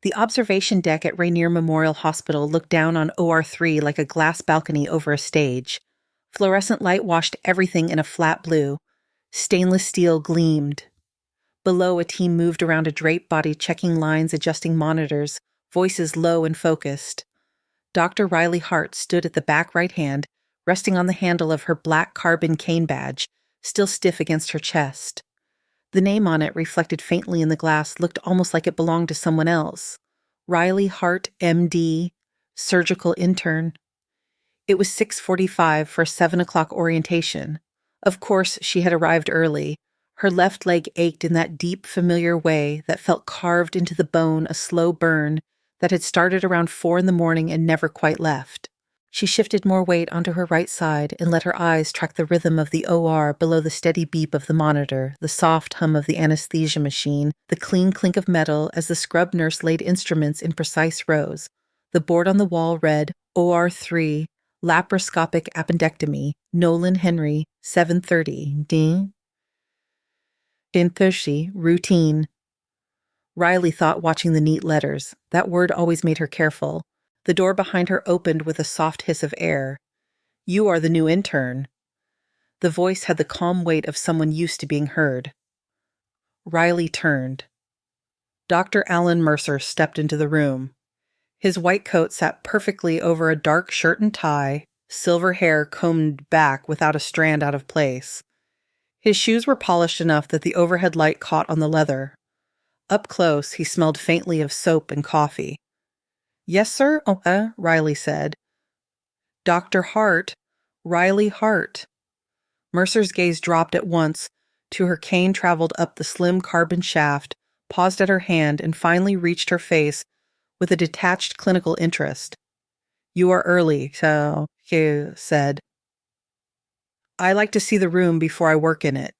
The observation deck at Rainier Memorial Hospital looked down on OR3 like a glass balcony over a stage. Fluorescent light washed everything in a flat blue. Stainless steel gleamed. Below, a team moved around a draped body, checking lines, adjusting monitors, voices low and focused. Dr. Riley Hart stood at the back right hand, resting on the handle of her black carbon cane badge, still stiff against her chest. The name on it, reflected faintly in the glass, looked almost like it belonged to someone else. Riley Hart, MD, surgical intern. It was 6:45 for a 7 o'clock orientation. Of course, she had arrived early. Her left leg ached in that deep, familiar way that felt carved into the bone, a slow burn that had started around 4 in the morning and never quite left. She shifted more weight onto her right side and let her eyes track the rhythm of the OR below the steady beep of the monitor, the soft hum of the anesthesia machine, the clean clink of metal as the scrub nurse laid instruments in precise rows. The board on the wall read OR3, laparoscopic appendectomy, Nolan Henry, 7:30, ding. 10:30, routine. Riley thought, watching the neat letters. That word always made her careful. The door behind her opened with a soft hiss of air. "You are the new intern." The voice had the calm weight of someone used to being heard. Riley turned. Dr. Alan Mercer stepped into the room. His white coat sat perfectly over a dark shirt and tie, silver hair combed back without a strand out of place. His shoes were polished enough that the overhead light caught on the leather. Up close, he smelled faintly of soap and coffee. "Yes, sir?" Riley said. "Dr. Hart, Riley Hart." Mercer's gaze dropped at once to her cane, traveled up the slim carbon shaft, paused at her hand, and finally reached her face with a detached clinical interest. "You are early, so," he said. "I like to see the room before I work in it,"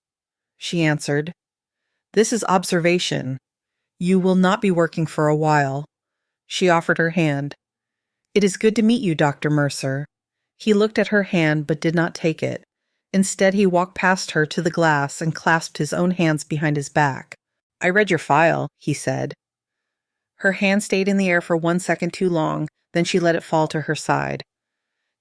she answered. "This is observation. You will not be working for a while." She offered her hand. "It is good to meet you, Dr. Mercer." He looked at her hand but did not take it. Instead, he walked past her to the glass and clasped his own hands behind his back. "I read your file," he said. Her hand stayed in the air for 1 second too long, then she let it fall to her side.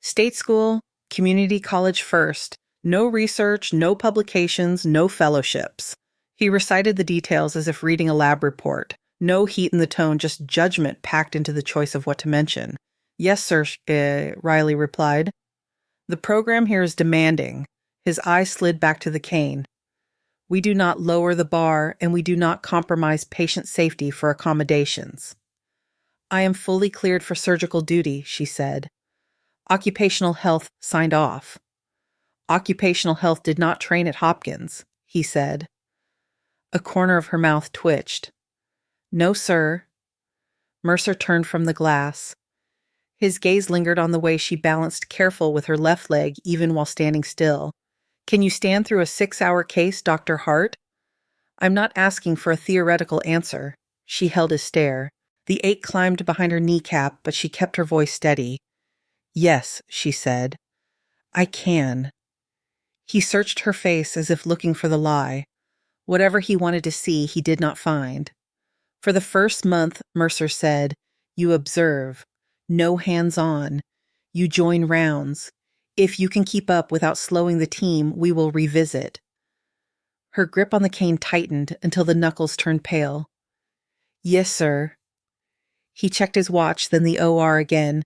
"State school, community college first. No research, no publications, no fellowships." He recited the details as if reading a lab report. No heat in the tone, just judgment packed into the choice of what to mention. "Yes, sir," Riley replied. "The program here is demanding." His eye slid back to the cane. "We do not lower the bar, and we do not compromise patient safety for accommodations." "I am fully cleared for surgical duty," she said. "Occupational health signed off." "Occupational health did not train at Hopkins," he said. A corner of her mouth twitched. "No, sir." Mercer turned from the glass. His gaze lingered on the way she balanced, careful with her left leg even while standing still. "Can you stand through a 6-hour case, Dr. Hart?" "I'm not asking for a theoretical answer." She held his stare. The ache climbed behind her kneecap, but she kept her voice steady. "Yes," she said. "I can." He searched her face as if looking for the lie. Whatever he wanted to see, he did not find. "For the first month," Mercer said, "you observe. No hands-on. You join rounds. If you can keep up without slowing the team, we will revisit." Her grip on the cane tightened until the knuckles turned pale. "Yes, sir." He checked his watch, then the OR again.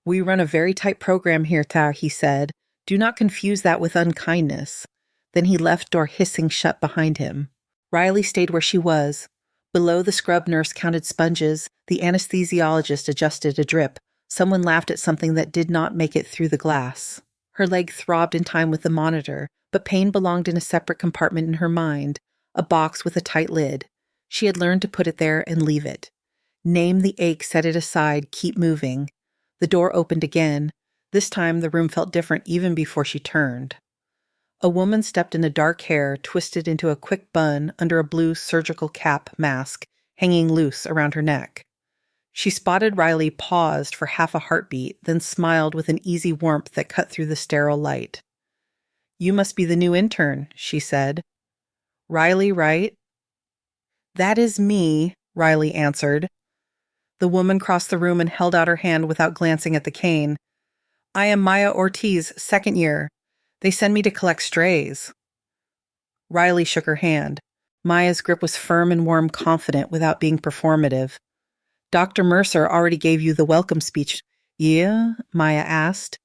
"We run a very tight program here, Ta," he said. "Do not confuse that with unkindness." Then he left, door hissing shut behind him. Riley stayed where she was. Below, the scrub nurse counted sponges. The anesthesiologist adjusted a drip. Someone laughed at something that did not make it through the glass. Her leg throbbed in time with the monitor, but pain belonged in a separate compartment in her mind, a box with a tight lid. She had learned to put it there and leave it. Name the ache, set it aside, keep moving. The door opened again. This time the room felt different even before she turned. A woman stepped in, a dark hair twisted into a quick bun under a blue surgical cap mask hanging loose around her neck. She spotted Riley, paused for half a heartbeat, then smiled with an easy warmth that cut through the sterile light. "You must be the new intern," she said. "Riley, right?" "That is me," Riley answered. The woman crossed the room and held out her hand without glancing at the cane. I am Maya Ortiz, second year. They send me to collect strays. Riley shook her hand. Maya's grip was firm and warm, confident, without being performative. Dr. Mercer already gave you the welcome speech. Yeah? Maya asked.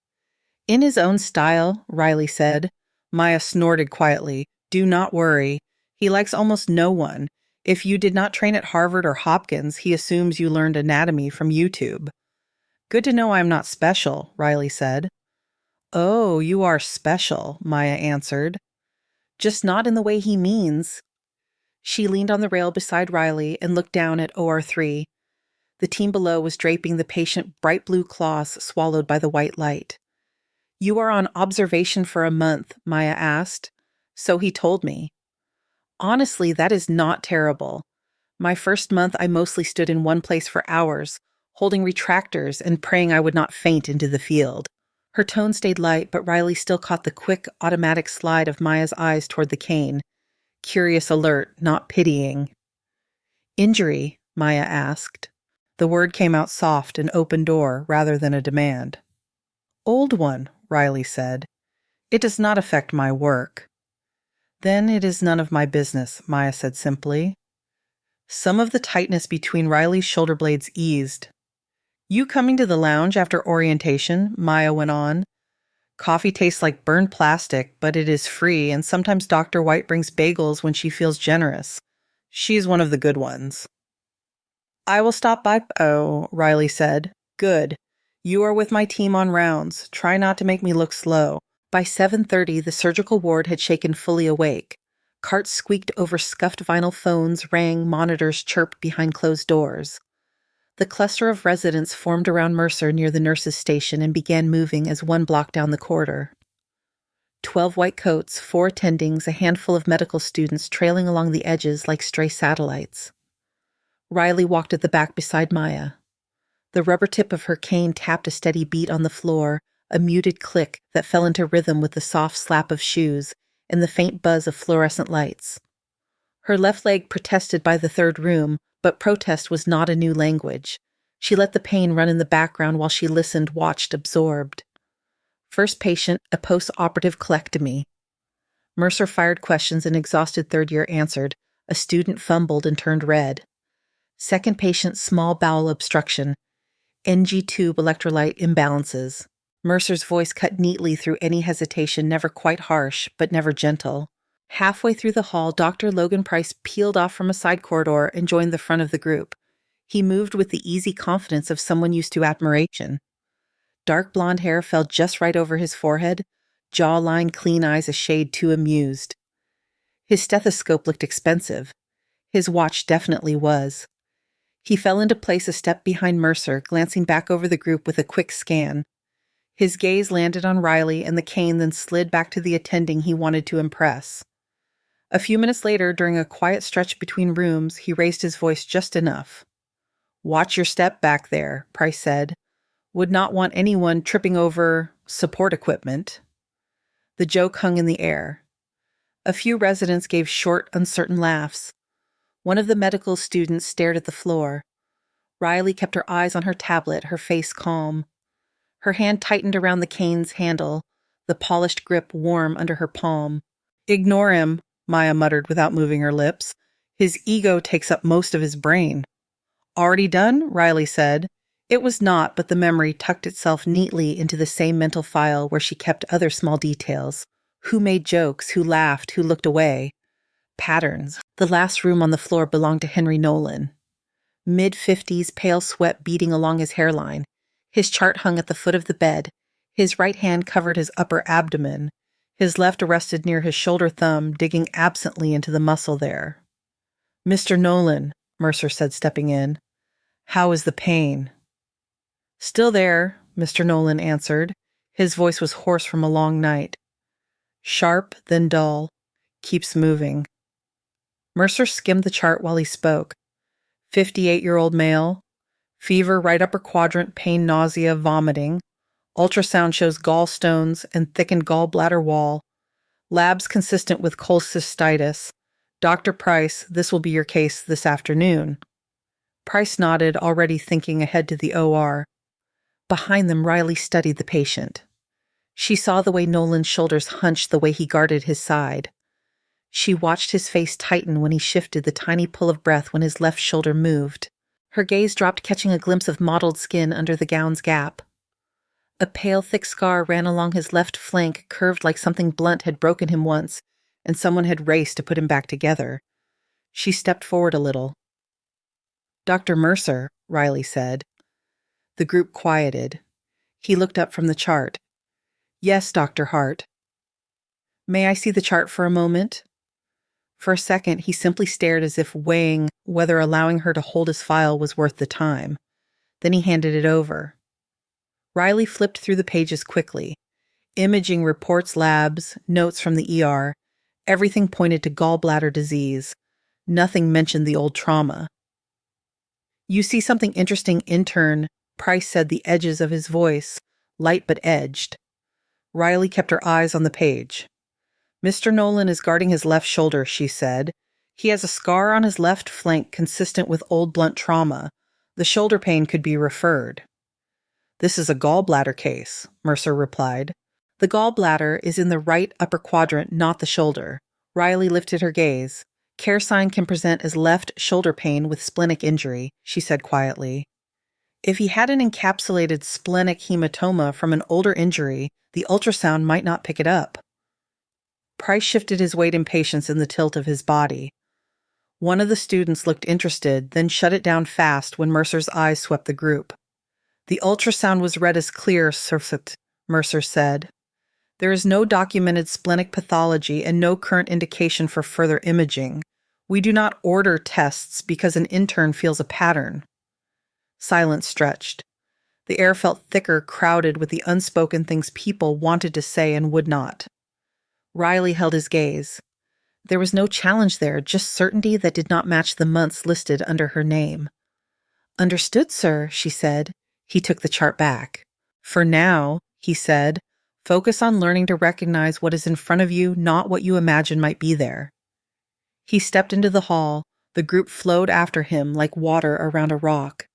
In his own style, Riley said. Maya snorted quietly. Do not worry. He likes almost no one. If you did not train at Harvard or Hopkins, he assumes you learned anatomy from YouTube. Good to know I am not special, Riley said. Oh, you are special, Maya answered. Just not in the way he means. She leaned on the rail beside Riley and looked down at OR3. The team below was draping the patient bright blue cloths swallowed by the white light. You are on observation for a month, Maya asked. So he told me. Honestly, that is not terrible. My first month, I mostly stood in one place for hours, holding retractors and praying I would not faint into the field. Her tone stayed light, but Riley still caught the quick, automatic slide of Maya's eyes toward the cane. Curious alert, not pitying. Injury? Maya asked. The word came out soft, an open door, rather than a demand. Old one, Riley said. It does not affect my work. Then it is none of my business, Maya said simply. Some of the tightness between Riley's shoulder blades eased. You coming to the lounge after orientation? Maya went on. Coffee tastes like burned plastic, but it is free, and sometimes Dr. White brings bagels when she feels generous. She's one of the good ones. I will stop by. Oh, Riley said. Good. You are with my team on rounds. Try not to make me look slow. By 7:30, the surgical ward had shaken fully awake. Carts squeaked over scuffed vinyl phones, rang, monitors chirped behind closed doors. The cluster of residents formed around Mercer near the nurses' station and began moving as one blocked down the corridor. 12 white coats, 4 attendings, a handful of medical students trailing along the edges like stray satellites. Riley walked at the back beside Maya. The rubber tip of her cane tapped a steady beat on the floor, a muted click that fell into rhythm with the soft slap of shoes and the faint buzz of fluorescent lights. Her left leg protested by the third room, but protest was not a new language. She let the pain run in the background while she listened, watched, absorbed. First patient, a post-operative colectomy. Mercer fired questions and exhausted third year answered. A student fumbled and turned red. Second patient, small bowel obstruction. NG tube electrolyte imbalances. Mercer's voice cut neatly through any hesitation, never quite harsh, but never gentle. Halfway through the hall, Dr. Logan Price peeled off from a side corridor and joined the front of the group. He moved with the easy confidence of someone used to admiration. Dark blonde hair fell just right over his forehead, jawline, clean eyes a shade too amused. His stethoscope looked expensive. His watch definitely was. He fell into place a step behind Mercer, glancing back over the group with a quick scan. His gaze landed on Riley and the cane, then slid back to the attending he wanted to impress. A few minutes later, during a quiet stretch between rooms, he raised his voice just enough. Watch your step back there, Price said. Would not want anyone tripping over support equipment. The joke hung in the air. A few residents gave short, uncertain laughs. One of the medical students stared at the floor. Riley kept her eyes on her tablet, her face calm. Her hand tightened around the cane's handle, the polished grip warm under her palm. Ignore him, Maya muttered without moving her lips. His ego takes up most of his brain. Already done? Riley said. It was not, but the memory tucked itself neatly into the same mental file where she kept other small details. Who made jokes, who laughed, who looked away. Patterns. The last room on the floor belonged to Henry Nolan. Mid-50s, pale sweat beading along his hairline. His chart hung at the foot of the bed. His right hand covered his upper abdomen. His left rested near his shoulder thumb, digging absently into the muscle there. Mr. Nolan, Mercer said, stepping in. How is the pain? Still there, Mr. Nolan answered. His voice was hoarse from a long night. Sharp, then dull. Keeps moving. Mercer skimmed the chart while he spoke. 58-year-old male. Fever, right upper quadrant, pain, nausea, vomiting. Ultrasound shows gallstones and thickened gallbladder wall. Labs consistent with cholecystitis. Dr. Price, this will be your case this afternoon. Price nodded, already thinking ahead to the OR. Behind them, Riley studied the patient. She saw the way Nolan's shoulders hunched, the way he guarded his side. She watched his face tighten when he shifted the tiny pull of breath when his left shoulder moved. Her gaze dropped, catching a glimpse of mottled skin under the gown's gap. A pale, thick scar ran along his left flank, curved like something blunt had broken him once, and someone had raced to put him back together. She stepped forward a little. "Dr. Mercer," Riley said. The group quieted. He looked up from the chart. "Yes, Dr. Hart." "May I see the chart for a moment?" For a second, he simply stared as if weighing whether allowing her to hold his file was worth the time. Then he handed it over. Riley flipped through the pages quickly. Imaging reports, labs, notes from the ER. Everything pointed to gallbladder disease. Nothing mentioned the old trauma. "You see something interesting, intern," Price said, the edges of his voice light but edged. Riley kept her eyes on the page. "Mr. Nolan is guarding his left shoulder," she said. "He has a scar on his left flank consistent with old blunt trauma. The shoulder pain could be referred." "This is a gallbladder case," Mercer replied. "The gallbladder is in the right upper quadrant, not the shoulder." Riley lifted her gaze. "Care sign can present as left shoulder pain with splenic injury," she said quietly. "If he had an encapsulated splenic hematoma from an older injury, the ultrasound might not pick it up." Price shifted his weight in patience in the tilt of his body. One of the students looked interested, then shut it down fast when Mercer's eyes swept the group. "The ultrasound was read as clear, Surfet," Mercer said. "There is no documented splenic pathology and no current indication for further imaging. We do not order tests because an intern feels a pattern." Silence stretched. The air felt thicker, crowded with the unspoken things people wanted to say and would not. Riley held his gaze. There was no challenge there, just certainty that did not match the months listed under her name. "Understood, sir," she said. He took the chart back. "For now," he said, "focus on learning to recognize what is in front of you, not what you imagine might be there." He stepped into the hall. The group flowed after him like water around a rock.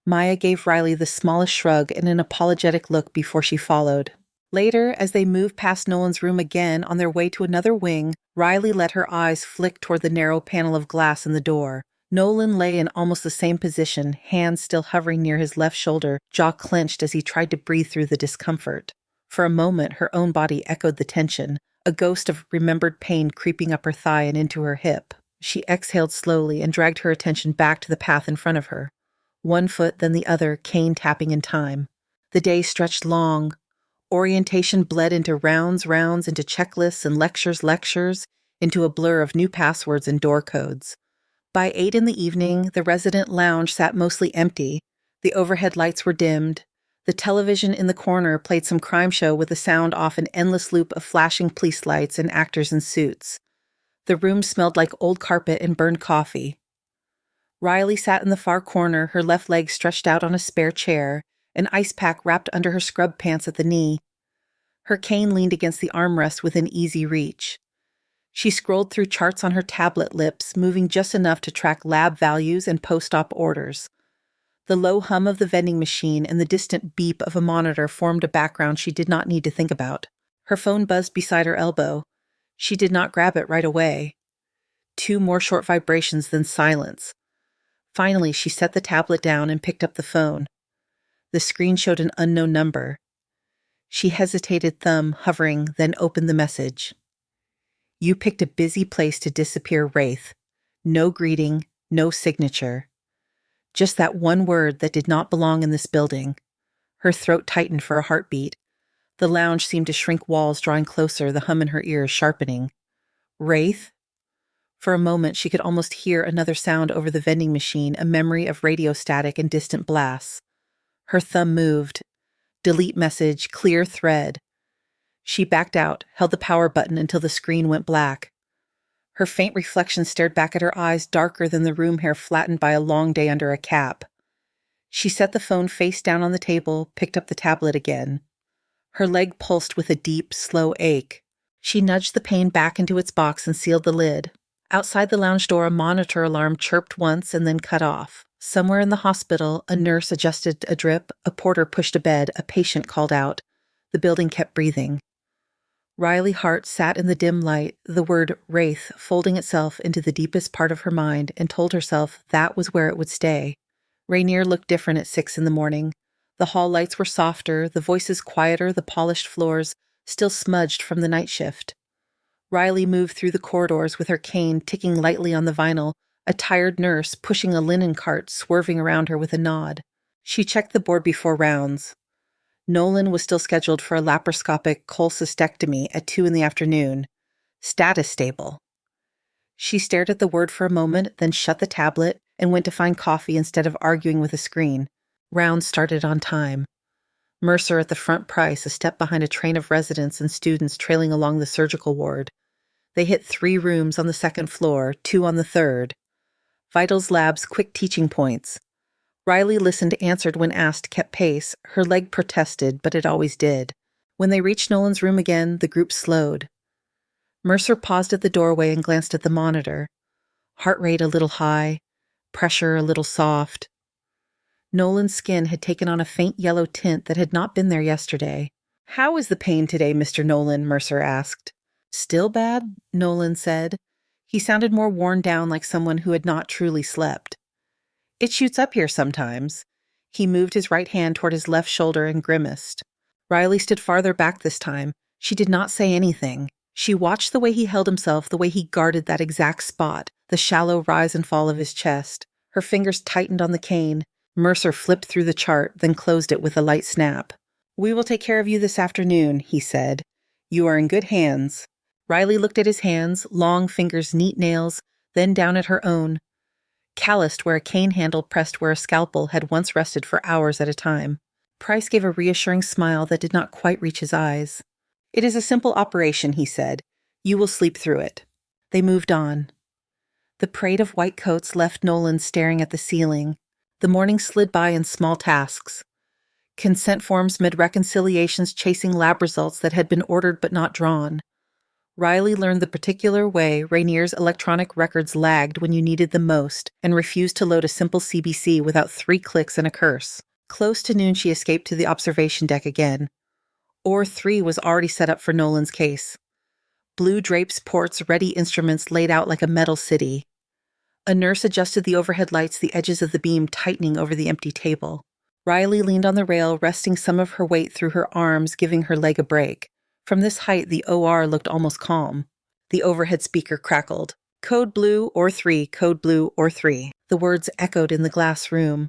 Maya gave Riley the smallest shrug and an apologetic look before she followed. Later, as they moved past Nolan's room again on their way to another wing, Riley let her eyes flick toward the narrow panel of glass in the door. Nolan lay in almost the same position, hands still hovering near his left shoulder, jaw clenched as he tried to breathe through the discomfort. For a moment, her own body echoed the tension, a ghost of remembered pain creeping up her thigh and into her hip. She exhaled slowly and dragged her attention back to the path in front of her. One foot, then the other, cane tapping in time. The day stretched long. Orientation bled into rounds, into checklists and lectures, into a blur of new passwords and door codes. By 8 in the evening, the resident lounge sat mostly empty. The overhead lights were dimmed. The television in the corner played some crime show with the sound off an endless loop of flashing police lights and actors in suits. The room smelled like old carpet and burned coffee. Riley sat in the far corner, her left leg stretched out on a spare chair, an ice pack wrapped under her scrub pants at the knee. Her cane leaned against the armrest within easy reach. She scrolled through charts on her tablet lips, moving just enough to track lab values and post-op orders. The low hum of the vending machine and the distant beep of a monitor formed a background she did not need to think about. Her phone buzzed beside her elbow. She did not grab it right away. 2 more short vibrations, then silence. Finally, she set the tablet down and picked up the phone. The screen showed an unknown number. She hesitated, thumb hovering, then opened the message. "You picked a busy place to disappear, Wraith. No greeting, no signature. Just that one word that did not belong in this building." Her throat tightened for a heartbeat. The lounge seemed to shrink walls, drawing closer, the hum in her ears sharpening. "Wraith?" For a moment, she could almost hear another sound over the vending machine, a memory of radio static and distant blasts. Her thumb moved. Delete message, clear thread. She backed out, held the power button until the screen went black. Her faint reflection stared back at her eyes, darker than the room hair flattened by a long day under a cap. She set the phone face down on the table, picked up the tablet again. Her leg pulsed with a deep, slow ache. She nudged the pain back into its box and sealed the lid. Outside the lounge door, a monitor alarm chirped once and then cut off. Somewhere in the hospital, a nurse adjusted a drip, a porter pushed a bed, a patient called out. The building kept breathing. Riley Hart sat in the dim light, the word wraith folding itself into the deepest part of her mind, and told herself that was where it would stay. Rainier looked different at 6 a.m. The hall lights were softer, the voices quieter, the polished floors still smudged from the night shift. Riley moved through the corridors with her cane ticking lightly on the vinyl, a tired nurse pushing a linen cart swerving around her with a nod. She checked the board before rounds. Nolan was still scheduled for a laparoscopic cholecystectomy at 2 p.m. Status stable. She stared at the word for a moment, then shut the tablet and went to find coffee instead of arguing with a screen. Rounds started on time. Mercer at the front, Price a step behind a train of residents and students trailing along the surgical ward. They hit 3 rooms on the 2nd floor, 2 on the 3rd. Vitals Lab's quick teaching points. Riley listened, answered when asked, kept pace. Her leg protested, but it always did. When they reached Nolan's room again, the group slowed. Mercer paused at the doorway and glanced at the monitor. Heart rate a little high, pressure a little soft. Nolan's skin had taken on a faint yellow tint that had not been there yesterday. "How is the pain today, Mr. Nolan?" Mercer asked. "Still bad?" Nolan said. He sounded more worn down, like someone who had not truly slept. "It shoots up here sometimes." He moved his right hand toward his left shoulder and grimaced. Riley stood farther back this time. She did not say anything. She watched the way he held himself, the way he guarded that exact spot, the shallow rise and fall of his chest. Her fingers tightened on the cane. Mercer flipped through the chart, then closed it with a light snap. "We will take care of you this afternoon," he said. "You are in good hands." Riley looked at his hands, long fingers, neat nails, then down at her own. Calloused where a cane handle pressed where a scalpel had once rested for hours at a time. Price gave a reassuring smile that did not quite reach his eyes. "It is a simple operation," he said. "You will sleep through it." They moved on. The parade of white coats left Nolan staring at the ceiling. The morning slid by in small tasks. Consent forms mid reconciliations chasing lab results that had been ordered but not drawn. Riley learned the particular way Rainier's electronic records lagged when you needed them most and refused to load a simple CBC without 3 clicks and a curse. Close to noon, she escaped to the observation deck again. OR-3 was already set up for Nolan's case. Blue drapes, ports, ready instruments laid out like a metal city. A nurse adjusted the overhead lights, the edges of the beam tightening over the empty table. Riley leaned on the rail, resting some of her weight through her arms, giving her leg a break. From this height, the OR looked almost calm. The overhead speaker crackled. "Code blue, OR-3, code blue, OR-3. The words echoed in the glass room.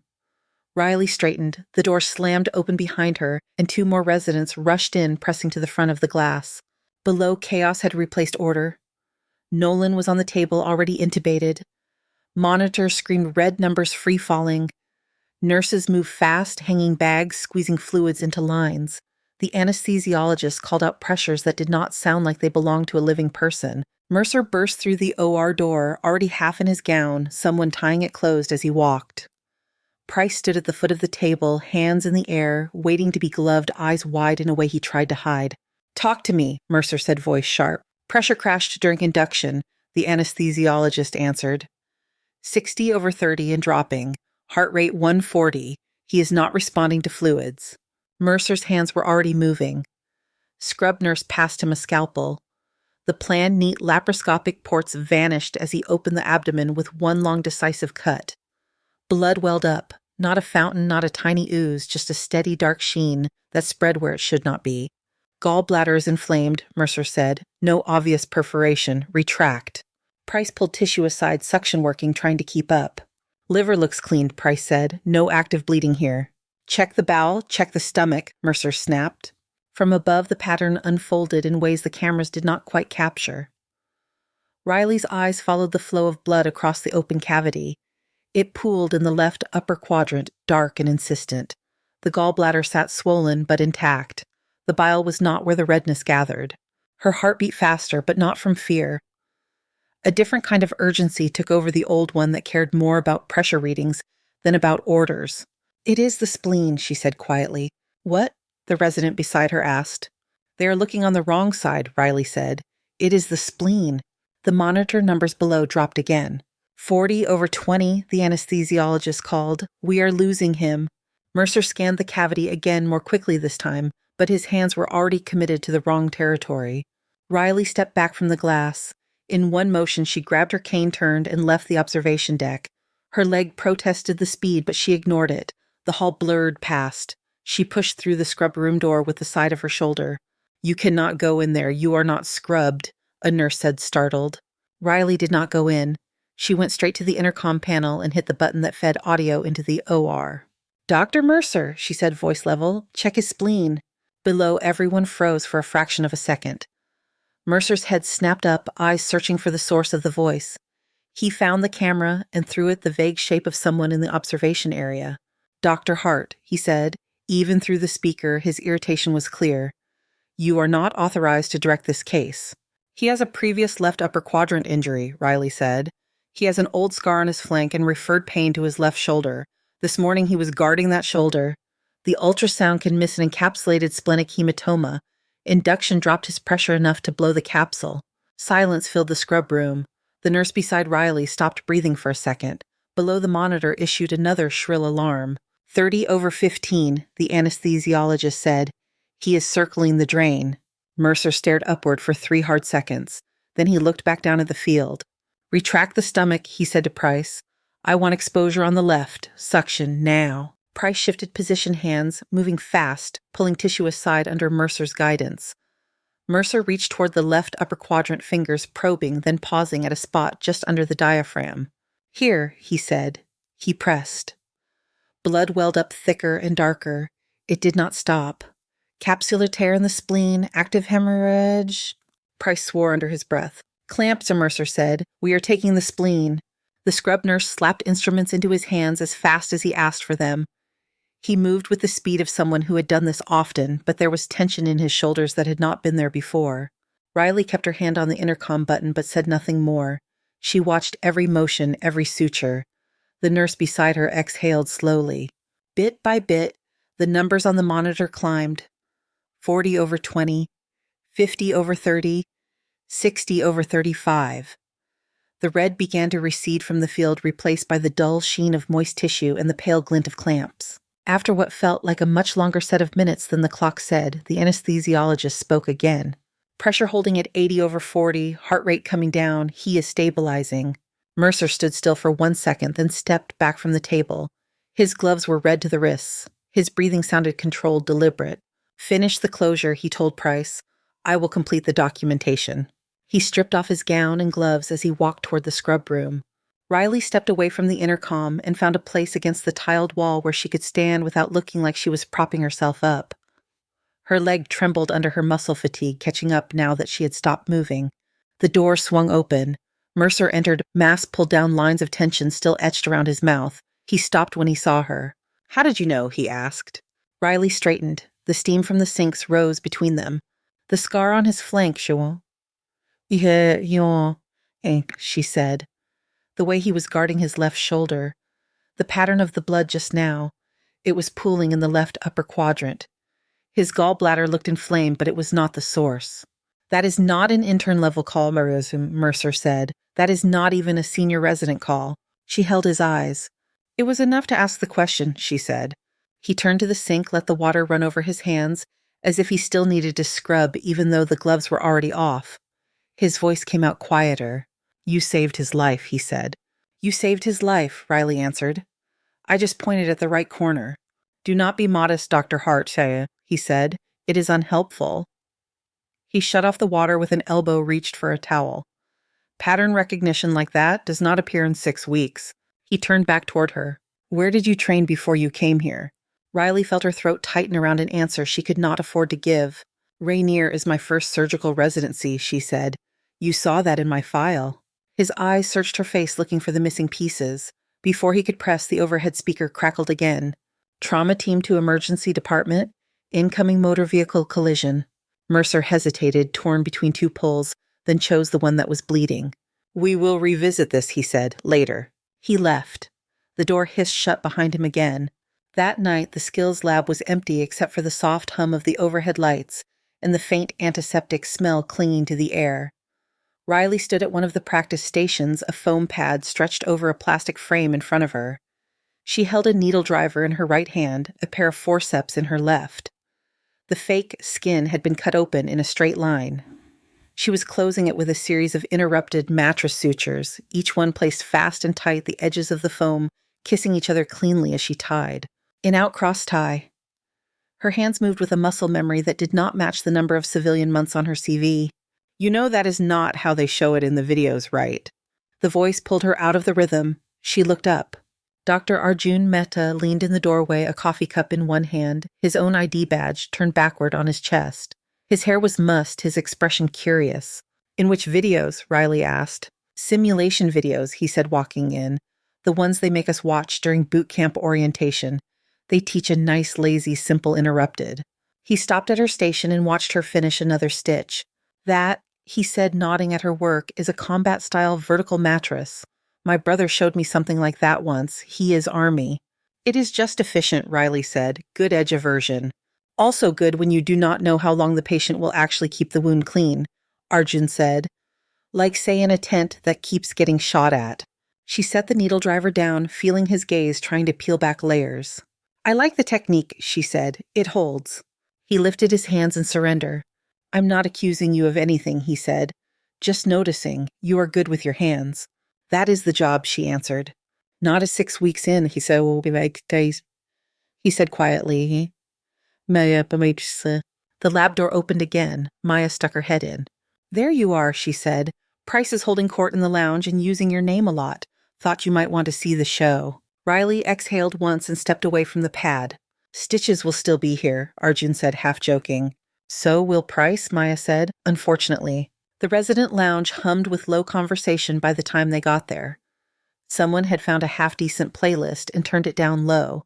Riley straightened. The door slammed open behind her, and 2 more residents rushed in, pressing to the front of the glass. Below, chaos had replaced order. Nolan was on the table, already intubated. Monitors screamed red numbers free-falling. Nurses moved fast, hanging bags, squeezing fluids into lines. The anesthesiologist called out pressures that did not sound like they belonged to a living person. Mercer burst through the OR door, already half in his gown, someone tying it closed as he walked. Price stood at the foot of the table, hands in the air, waiting to be gloved, eyes wide in a way he tried to hide. "Talk to me," Mercer said, voice sharp. "Pressure crashed during induction," the anesthesiologist answered. 60/30 and dropping. Heart rate 140. He is not responding to fluids. Mercer's hands were already moving. Scrub nurse passed him a scalpel. The planned, neat laparoscopic ports vanished as he opened the abdomen with one long decisive cut. Blood welled up, not a fountain, not a tiny ooze, just a steady dark sheen that spread where it should not be. "Gallbladder is inflamed," Mercer said. "No obvious perforation. Retract." Price pulled tissue aside, suction working, trying to keep up. "Liver looks clean," Price said. "No active bleeding here." "Check the bowel, check the stomach," Mercer snapped. From above, the pattern unfolded in ways the cameras did not quite capture. Riley's eyes followed the flow of blood across the open cavity. It pooled in the left upper quadrant, dark and insistent. The gallbladder sat swollen but intact. The bile was not where the redness gathered. Her heart beat faster, but not from fear. A different kind of urgency took over the old one that cared more about pressure readings than about orders. "It is the spleen," she said quietly. "What?" the resident beside her asked. "They are looking on the wrong side," Riley said. "It is the spleen." The monitor numbers below dropped again. 40/20, the anesthesiologist called. We are losing him. Mercer scanned the cavity again more quickly this time, but his hands were already committed to the wrong territory. Riley stepped back from the glass. In one motion, she grabbed her cane, turned, and left the observation deck. Her leg protested the speed, but she ignored it. The hall blurred past. She pushed through the scrub room door with the side of her shoulder. You cannot go in there. You are not scrubbed, a nurse said, startled. Riley did not go in. She went straight to the intercom panel and hit the button that fed audio into the OR. Dr. Mercer, she said, voice level, check his spleen. Below, everyone froze for a fraction of a second. Mercer's head snapped up, eyes searching for the source of the voice. He found the camera and threw it the vague shape of someone in the observation area. Dr. Hart, he said. Even through the speaker, his irritation was clear. You are not authorized to direct this case. He has a previous left upper quadrant injury, Riley said. He has an old scar on his flank and referred pain to his left shoulder. This morning he was guarding that shoulder. The ultrasound can miss an encapsulated splenic hematoma. Induction dropped his pressure enough to blow the capsule. Silence filled the scrub room. The nurse beside Riley stopped breathing for a second. Below the monitor issued another shrill alarm. 30/15, the anesthesiologist said. He is circling the drain. Mercer stared upward for 3 hard seconds. Then he looked back down at the field. Retract the stomach, he said to Price. I want exposure on the left. Suction, now. Price shifted position hands, moving fast, pulling tissue aside under Mercer's guidance. Mercer reached toward the left upper quadrant, fingers probing, then pausing at a spot just under the diaphragm. Here, he said. He pressed. Blood welled up thicker and darker. It did not stop. Capsular tear in the spleen, active hemorrhage. Price swore under his breath. Clamps, Mercer said. We are taking the spleen. The scrub nurse slapped instruments into his hands as fast as he asked for them. He moved with the speed of someone who had done this often, but there was tension in his shoulders that had not been there before. Riley kept her hand on the intercom button but said nothing more. She watched every motion, every suture. The nurse beside her exhaled slowly. Bit by bit, the numbers on the monitor climbed. 40/20, 50/30, 60/35. The red began to recede from the field, replaced by the dull sheen of moist tissue and the pale glint of clamps. After what felt like a much longer set of minutes than the clock said, the anesthesiologist spoke again. Pressure holding at 80/40, heart rate coming down, he is stabilizing. Mercer stood still for 1 second, then stepped back from the table. His gloves were red to the wrists. His breathing sounded controlled, deliberate. Finish the closure, he told Price. I will complete the documentation. He stripped off his gown and gloves as he walked toward the scrub room. Riley stepped away from the intercom and found a place against the tiled wall where she could stand without looking like she was propping herself up. Her leg trembled under her muscle fatigue, catching up now that she had stopped moving. The door swung open. Mercer entered, mask pulled down, lines of tension still etched around his mouth. He stopped when he saw her. How did you know? He asked. Riley straightened. The steam from the sinks rose between them. The scar on his flank, Chouin. She said. The way he was guarding his left shoulder. The pattern of the blood just now. It was pooling in the left upper quadrant. His gallbladder looked inflamed, but it was not the source. That is not an intern-level call, Mercer said. That is not even a senior resident call. She held his eyes. It was enough to ask the question, she said. He turned to the sink, let the water run over his hands, as if he still needed to scrub even though the gloves were already off. His voice came out quieter. You saved his life, he said. You saved his life, Riley answered. I just pointed at the right corner. Do not be modest, Dr. Hart, he said. It is unhelpful. He shut off the water with an elbow reached for a towel. Pattern recognition like that does not appear in 6 weeks. He turned back toward her. Where did you train before you came here? Riley felt her throat tighten around an answer she could not afford to give. Rainier is my first surgical residency, she said. You saw that in my file. His eyes searched her face looking for the missing pieces. Before he could press, the overhead speaker crackled again. Trauma team to emergency department. Incoming motor vehicle collision. Mercer hesitated, torn between 2 pulls, then chose the one that was bleeding. We will revisit this, he said, later. He left. The door hissed shut behind him again. That night, the skills lab was empty except for the soft hum of the overhead lights and the faint antiseptic smell clinging to the air. Riley stood at one of the practice stations, a foam pad stretched over a plastic frame in front of her. She held a needle driver in her right hand, a pair of forceps in her left. The fake skin had been cut open in a straight line. She was closing it with a series of interrupted mattress sutures, each one placed fast and tight, the edges of the foam kissing each other cleanly as she tied. In-out cross tie. Her hands moved with a muscle memory that did not match the number of civilian months on her CV. You know that is not how they show it in the videos, right? The voice pulled her out of the rhythm. She looked up. Dr. Arjun Mehta leaned in the doorway, a coffee cup in one hand, his own ID badge turned backward on his chest. His hair was mussed, his expression curious. In which videos? Riley asked. Simulation videos, he said, walking in. The ones they make us watch during boot camp orientation. They teach a nice, lazy, simple interrupted. He stopped at her station and watched her finish another stitch. That, he said, nodding at her work, is a combat-style vertical mattress. My brother showed me something like that once. He is Army. It is just efficient, Riley said. Good edge aversion. Also good when you do not know how long the patient will actually keep the wound clean, Arjun said. Like, say, in a tent that keeps getting shot at. She set the needle driver down, feeling his gaze, trying to peel back layers. I like the technique, she said. It holds. He lifted his hands in surrender. I'm not accusing you of anything, he said. Just noticing. You are good with your hands. That is the job, she answered. Not as 6 weeks in, he said. Will be like days. He said quietly. The lab door opened again. Maya stuck her head in. There you are, she said. Price is holding court in the lounge and using your name a lot. Thought you might want to see the show. Riley exhaled once and stepped away from the pad. Stitches will still be here, Arjun said, half joking. So will Price, Maya said, unfortunately. The resident lounge hummed with low conversation by the time they got there. Someone had found a half-decent playlist and turned it down low.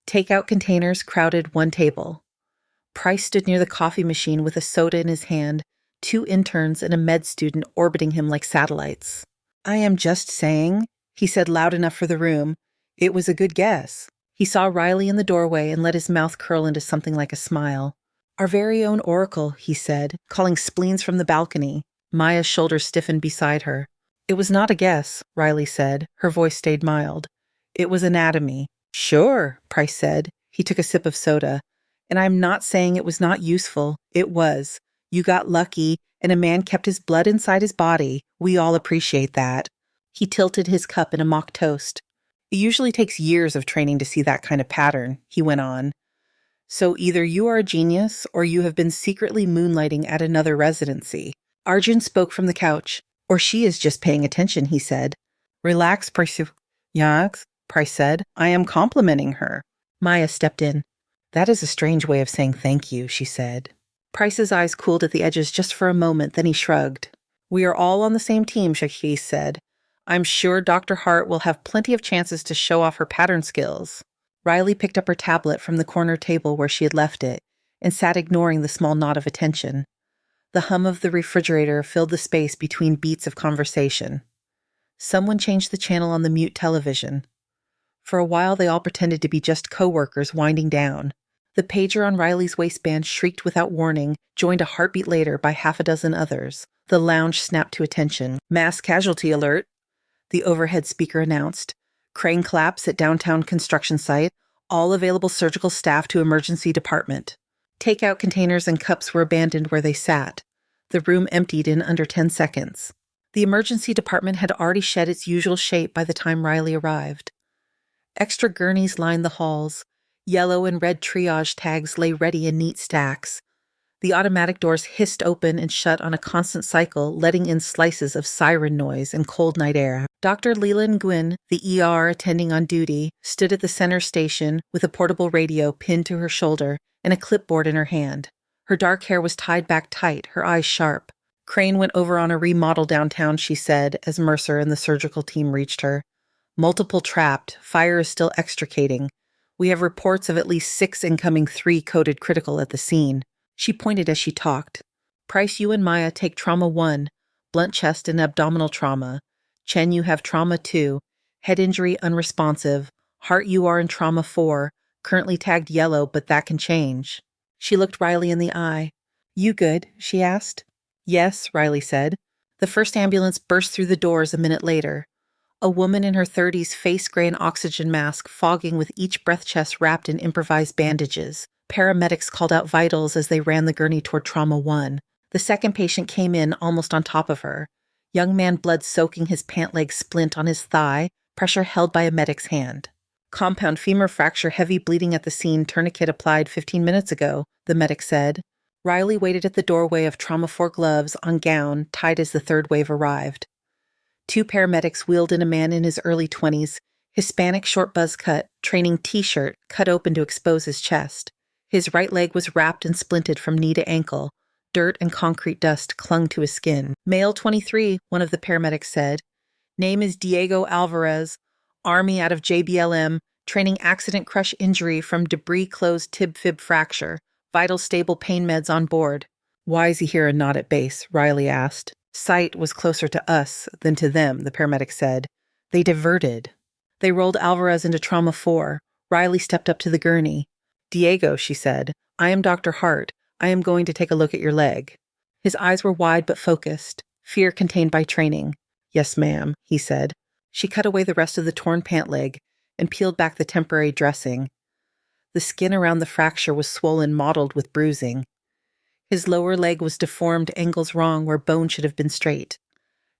Takeout containers crowded one table. Price stood near the coffee machine with a soda in his hand, 2 interns and a med student orbiting him like satellites. I am just saying, he said loud enough for the room. It was a good guess. He saw Riley in the doorway and let his mouth curl into something like a smile. Our very own Oracle, he said, calling spleens from the balcony. Maya's shoulders stiffened beside her. It was not a guess, Riley said. Her voice stayed mild. It was anatomy. Sure, Price said. He took a sip of soda. And I'm not saying it was not useful. It was. You got lucky, and a man kept his blood inside his body. We all appreciate that. He tilted his cup in a mock toast. It usually takes years of training to see that kind of pattern, he went on. So either you are a genius, or you have been secretly moonlighting at another residency. Arjun spoke from the couch. Or she is just paying attention, he said. Relax, Price. Yes, Price said. I am complimenting her. Maya stepped in. That is a strange way of saying thank you, she said. Price's eyes cooled at the edges just for a moment, then he shrugged. We are all on the same team, Shakhi said. I'm sure Dr. Hart will have plenty of chances to show off her pattern skills. Riley picked up her tablet from the corner table where she had left it and sat ignoring the small nod of attention. The hum of the refrigerator filled the space between beats of conversation. Someone changed the channel on the mute television. For a while, they all pretended to be just co-workers winding down. The pager on Riley's waistband shrieked without warning, joined a heartbeat later by half a dozen others. The lounge snapped to attention. Mass casualty alert, the overhead speaker announced. Crane collapse at downtown construction site. All available surgical staff to emergency department. Takeout containers and cups were abandoned where they sat. The room emptied in under 10 seconds. The emergency department had already shed its usual shape by the time Riley arrived. Extra gurneys lined the halls. Yellow and red triage tags lay ready in neat stacks. The automatic doors hissed open and shut on a constant cycle, letting in slices of siren noise and cold night air. Dr. Leland Gwynn, the ER attending on duty, stood at the center station with a portable radio pinned to her shoulder and a clipboard in her hand. Her dark hair was tied back tight, her eyes sharp. Crane went over on a remodel downtown, she said, as Mercer and the surgical team reached her. Multiple trapped. Fire is still extricating. We have reports of at least 6 incoming 3 coded critical at the scene. She pointed as she talked. Price, you and Maya take trauma 1, blunt chest and abdominal trauma. Chen, you have trauma 2, head injury unresponsive. Hart, you are in trauma 4, currently tagged yellow, but that can change. She looked Riley in the eye. You good? She asked. Yes, Riley said. The first ambulance burst through the doors a minute later. A woman in her 30s, face gray and oxygen mask, fogging with each breath chest wrapped in improvised bandages. Paramedics called out vitals as they ran the gurney toward Trauma 1. The second patient came in almost on top of her. Young man, blood soaking his pant leg splint on his thigh, pressure held by a medic's hand. Compound femur fracture, heavy bleeding at the scene, tourniquet applied 15 minutes ago, the medic said. Riley waited at the doorway of Trauma 4, gloves on gown, tight as the third wave arrived. 2 paramedics wheeled in a man in his early 20s, Hispanic short buzz cut, training t-shirt cut open to expose his chest. His right leg was wrapped and splinted from knee to ankle. Dirt and concrete dust clung to his skin. Male 23, one of the paramedics said. Name is Diego Alvarez, Army out of JBLM, training accident crush injury from debris closed tib-fib fracture. Vital stable pain meds on board. Why is he here and not at base? Riley asked. Sight was closer to us than to them, the paramedic said. They diverted. They rolled Alvarez into Trauma 4. Riley stepped up to the gurney. Diego, she said, I am Dr. Hart. I am going to take a look at your leg. His eyes were wide but focused, fear contained by training. Yes, ma'am, he said. She cut away the rest of the torn pant leg and peeled back the temporary dressing. The skin around the fracture was swollen, mottled with bruising. His lower leg was deformed, angles wrong where bone should have been straight.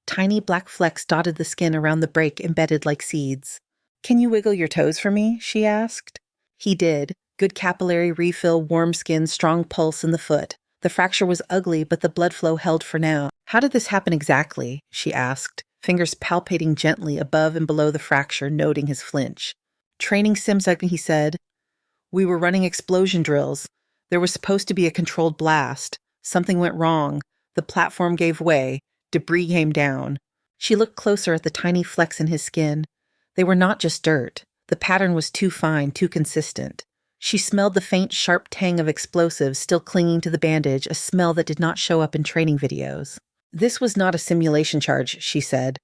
Tiny black flecks dotted the skin around the break, embedded like seeds. Can you wiggle your toes for me? She asked. He did. Good capillary refill, warm skin, strong pulse in the foot. The fracture was ugly, but the blood flow held for now. How did this happen exactly? She asked, fingers palpating gently above and below the fracture, noting his flinch. Training Simsug, he said. We were running explosion drills. There was supposed to be a controlled blast. Something went wrong. The platform gave way. Debris came down. She looked closer at the tiny flecks in his skin. They were not just dirt. The pattern was too fine, too consistent. She smelled the faint, sharp tang of explosives still clinging to the bandage, a smell that did not show up in training videos. This was not a simulation charge, she said.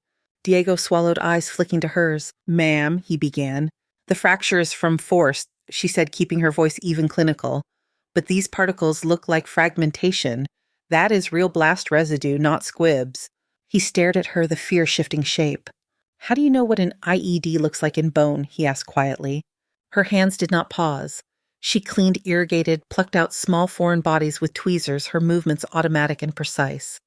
Diego swallowed, eyes flicking to hers. Ma'am, he began. The fracture is from force, she said, keeping her voice even clinical. But these particles look like fragmentation. That is real blast residue, not squibs. He stared at her, the fear shifting shape. How do you know what an IED looks like in bone? He asked quietly. Her hands did not pause. She cleaned, irrigated, plucked out small foreign bodies with tweezers, her movements automatic and precise.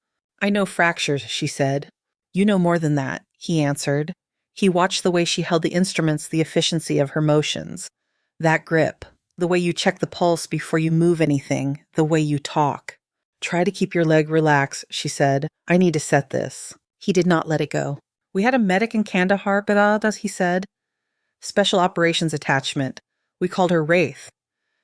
I know fractures, she said. You know more than that, he answered. He watched the way she held the instruments, the efficiency of her motions. That grip, the way you check the pulse before you move anything, the way you talk. Try to keep your leg relaxed, she said. I need to set this. He did not let it go. We had a medic in Kandahar, Baradas, he said. Special operations attachment. We called her Wraith.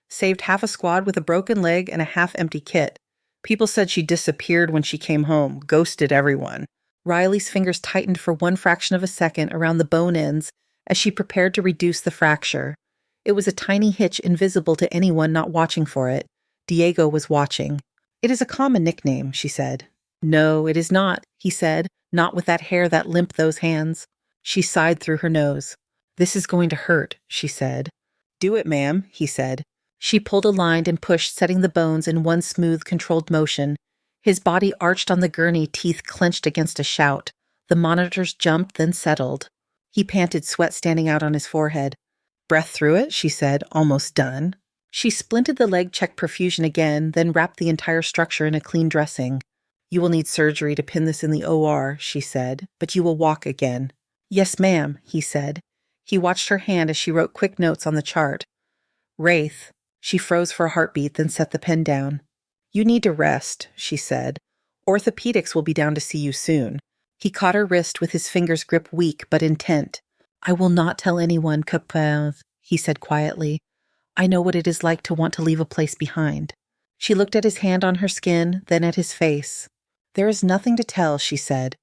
Saved half a squad with a broken leg and a half-empty kit. People said she disappeared when she came home, ghosted everyone. Riley's fingers tightened for one fraction of a second around the bone ends as she prepared to reduce the fracture. It was a tiny hitch invisible to anyone not watching for it. Diego was watching. It is a common nickname, she said. No, it is not, he said, not with that hair, that limp, those hands. She sighed through her nose. This is going to hurt, she said. Do it, ma'am, he said. She pulled a line and pushed, setting the bones in one smooth, controlled motion. His body arched on the gurney, teeth clenched against a shout. The monitors jumped, then settled. He panted, sweat standing out on his forehead. Breath through it, she said, almost done. She splinted the leg, checked perfusion again, then wrapped the entire structure in a clean dressing. You will need surgery to pin this in the OR, she said, but you will walk again. Yes, ma'am, he said. He watched her hand as she wrote quick notes on the chart. Wraith. She froze for a heartbeat, then set the pen down. You need to rest, she said. Orthopedics will be down to see you soon. He caught her wrist with his fingers grip weak but intent. I will not tell anyone, Capaz, he said quietly. I know what it is like to want to leave a place behind. She looked at his hand on her skin, then at his face. There is nothing to tell, she said.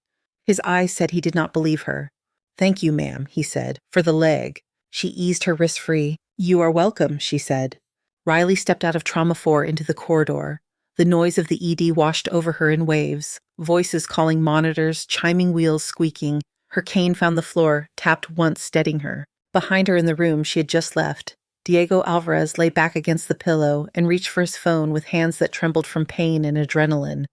His eyes said he did not believe her. Thank you, ma'am, he said, for the leg. She eased her wrist free. You are welcome, she said. Riley stepped out of Trauma 4 into the corridor. The noise of the ED washed over her in waves, voices calling monitors, chiming wheels squeaking. Her cane found the floor, tapped once, steadying her. Behind her in the room she had just left, Diego Alvarez lay back against the pillow and reached for his phone with hands that trembled from pain and adrenaline.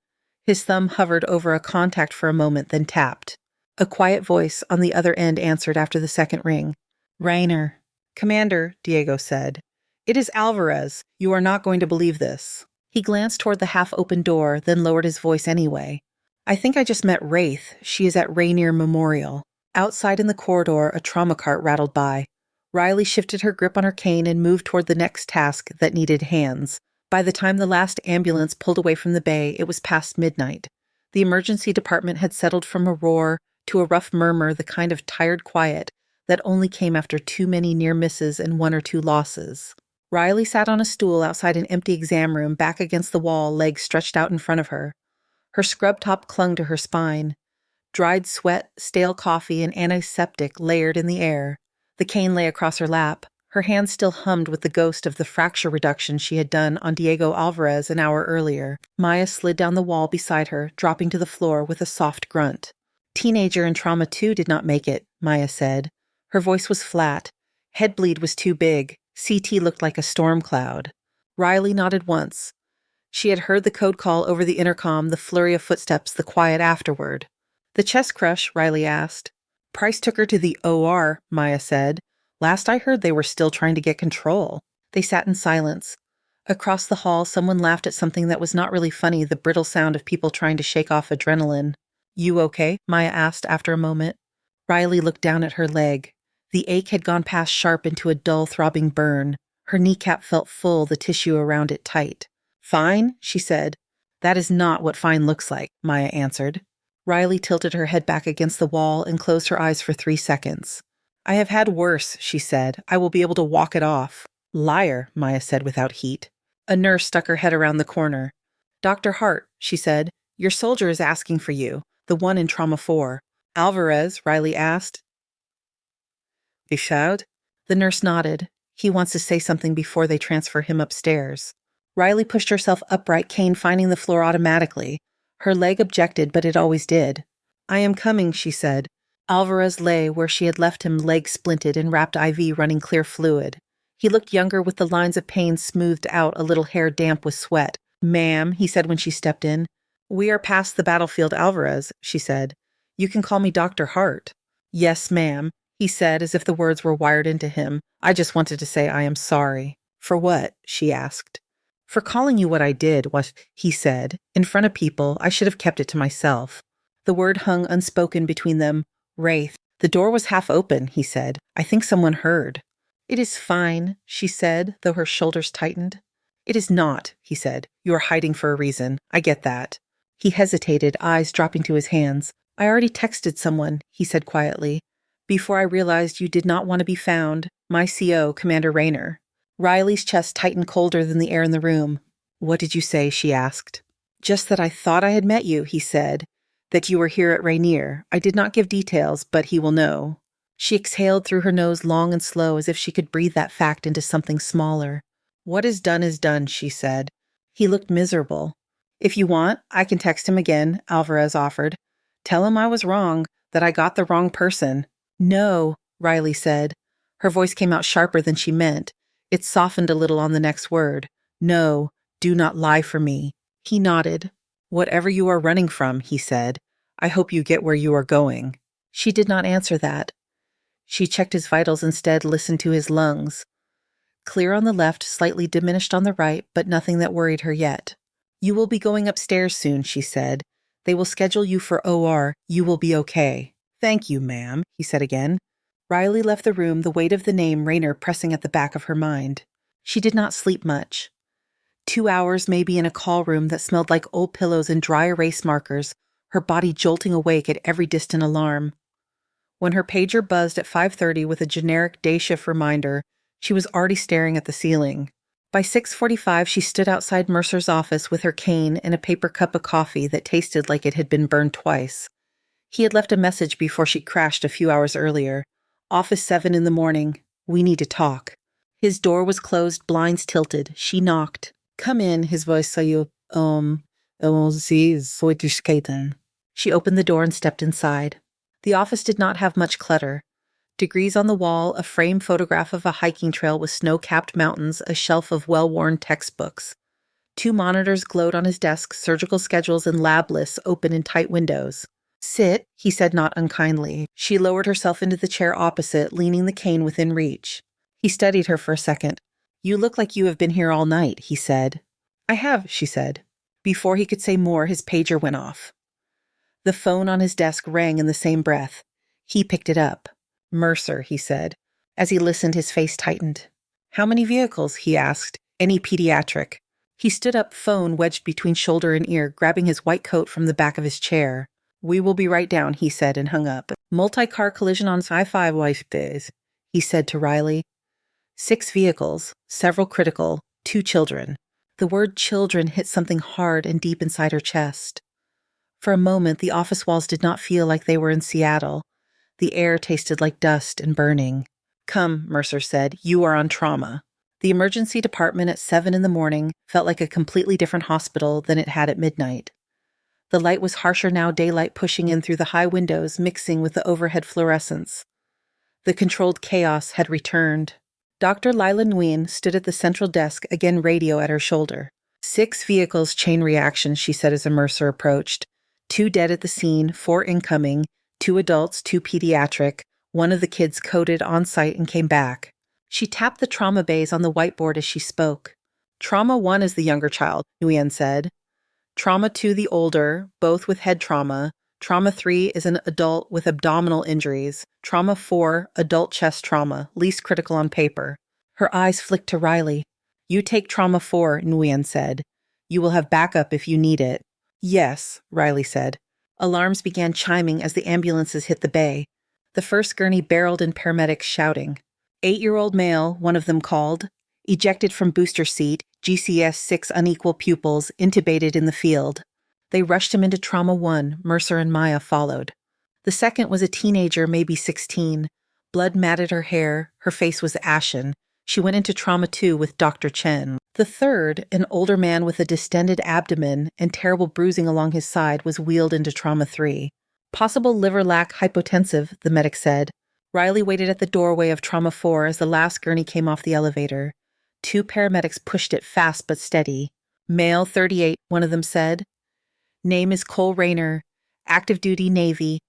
His thumb hovered over a contact for a moment, then tapped. A quiet voice on the other end answered after the second ring. Raynor. Commander, Diego said. It is Alvarez. You are not going to believe this. He glanced toward the half-open door, then lowered his voice anyway. I think I just met Wraith. She is at Rainier Memorial. Outside in the corridor, a trauma cart rattled by. Riley shifted her grip on her cane and moved toward the next task that needed hands. By the time the last ambulance pulled away from the bay, it was past midnight. The emergency department had settled from a roar to a rough murmur, the kind of tired quiet that only came after too many near misses and one or two losses. Riley sat on a stool outside an empty exam room, back against the wall, legs stretched out in front of her. Her scrub top clung to her spine. Dried sweat, stale coffee, and antiseptic layered in the air. The cane lay across her lap. Her hand still hummed with the ghost of the fracture reduction she had done on Diego Alvarez an hour earlier. Maya slid down the wall beside her, dropping to the floor with a soft grunt. Teenager in Trauma 2 did not make it, Maya said. Her voice was flat. Head bleed was too big. CT looked like a storm cloud. Riley nodded once. She had heard the code call over the intercom, the flurry of footsteps, the quiet afterward. The chest crush, Riley asked. Price took her to the OR, Maya said. Last I heard they were still trying to get control. They sat in silence. Across the hall, someone laughed at something that was not really funny, the brittle sound of people trying to shake off adrenaline. You okay? Maya asked after a moment. Riley looked down at her leg. The ache had gone past sharp into a dull, throbbing burn. Her kneecap felt full, the tissue around it tight. Fine, she said. That is not what fine looks like, Maya answered. Riley tilted her head back against the wall and closed her eyes for 3 seconds. I have had worse, she said. I will be able to walk it off. Liar, Maya said without heat. A nurse stuck her head around the corner. Dr. Hart, she said, your soldier is asking for you, the one in Trauma 4. Alvarez, Riley asked. Bichaud? The nurse nodded. He wants to say something before they transfer him upstairs. Riley pushed herself upright, cane finding the floor automatically. Her leg objected, but it always did. I am coming, she said. Alvarez lay where she had left him, leg splinted and wrapped IV running clear fluid. He looked younger with the lines of pain smoothed out, a little hair damp with sweat. Ma'am, he said when she stepped in. We are past the battlefield, Alvarez, she said. You can call me Dr. Hart. Yes, ma'am, he said as if the words were wired into him. I just wanted to say I am sorry. For what? She asked. For calling you what I did, what he said. In front of people, I should have kept it to myself. The word hung unspoken between them. Wraith. The door was half open, he said. I think someone heard. It is fine, she said, though her shoulders tightened. It is not, he said. You are hiding for a reason. I get that. He hesitated, eyes dropping to his hands. I already texted someone, he said quietly. Before I realized you did not want to be found, my CO, Commander Raynor. Riley's chest tightened colder than the air in the room. What did you say? She asked. Just that I thought I had met you, he said. That you were here at Rainier. I did not give details, but he will know. She exhaled through her nose long and slow as if she could breathe that fact into something smaller. What is done, she said. He looked miserable. If you want, I can text him again, Alvarez offered. Tell him I was wrong, that I got the wrong person. No, Riley said. Her voice came out sharper than she meant. It softened a little on the next word. No, do not lie for me. He nodded. Whatever you are running from, he said. I hope you get where you are going. She did not answer that. She checked his vitals instead, listened to his lungs. Clear on the left, slightly diminished on the right, but nothing that worried her yet. You will be going upstairs soon, she said. They will schedule you for OR. You will be okay. Thank you, ma'am, he said again. Riley left the room, the weight of the name Raynor pressing at the back of her mind. She did not sleep much. 2 hours maybe in a call room that smelled like old pillows and dry erase markers, her body jolting awake at every distant alarm. When her pager buzzed at 5:30 with a generic day shift reminder, she was already staring at the ceiling. By 6:45, she stood outside Mercer's office with her cane and a paper cup of coffee that tasted like it had been burned twice. He had left a message before she crashed a few hours earlier. Office 7 in the morning. We need to talk. His door was closed, blinds tilted. She knocked. Come in, his voice saiu. She opened the door and stepped inside. The office did not have much clutter. Degrees on the wall, a framed photograph of a hiking trail with snow-capped mountains, a shelf of well-worn textbooks. Two monitors glowed on his desk, surgical schedules and lab lists open in tight windows. "Sit," he said not unkindly. She lowered herself into the chair opposite, leaning the cane within reach. He studied her for a second. "You look like you have been here all night," he said. "I have," she said. Before he could say more, his pager went off. The phone on his desk rang in the same breath. He picked it up. "Mercer," he said. As he listened, his face tightened. "How many vehicles?" he asked. "Any pediatric?" He stood up, phone wedged between shoulder and ear, grabbing his white coat from the back of his chair. "We will be right down," he said, and hung up. "Multi-car collision on I-5 Wednesdays," he said to Riley. 6 vehicles, several critical, 2 children. The word children hit something hard and deep inside her chest. For a moment, the office walls did not feel like they were in Seattle. The air tasted like dust and burning. "Come," Mercer said, "you are on trauma." The emergency department at 7 in the morning felt like a completely different hospital than it had at midnight. The light was harsher now, daylight pushing in through the high windows, mixing with the overhead fluorescence. The controlled chaos had returned. Dr. Lila Nguyen stood at the central desk, again radio at her shoulder. 6 vehicles, chain reaction, she said as a Mercer approached. 2 dead at the scene, 4 incoming, 2 adults, 2 pediatric. One of the kids coded on site and came back. She tapped the trauma bays on the whiteboard as she spoke. "Trauma 1 is the younger child," Nguyen said. "Trauma 2 the older, both with head trauma. Trauma 3 is an adult with abdominal injuries. Trauma 4, adult chest trauma, least critical on paper." Her eyes flicked to Riley. "You take trauma 4, Nguyen said. "You will have backup if you need it." "Yes," Riley said. Alarms began chiming as the ambulances hit the bay. The first gurney barreled in, paramedics shouting. 8-year-old male, one of them called. Ejected from booster seat, GCS 6 unequal pupils, intubated in the field. They rushed him into trauma 1, Mercer and Maya followed. The second was a teenager, maybe 16. Blood matted her hair, her face was ashen. She went into trauma 2 with Dr. Chen. The third, an older man with a distended abdomen and terrible bruising along his side, was wheeled into trauma 3. "Possible liver lac hypotensive," the medic said. Riley waited at the doorway of trauma 4 as the last gurney came off the elevator. 2 paramedics pushed it fast but steady. "Male 38, one of them said. "Name is Cole Rayner, active duty Navy,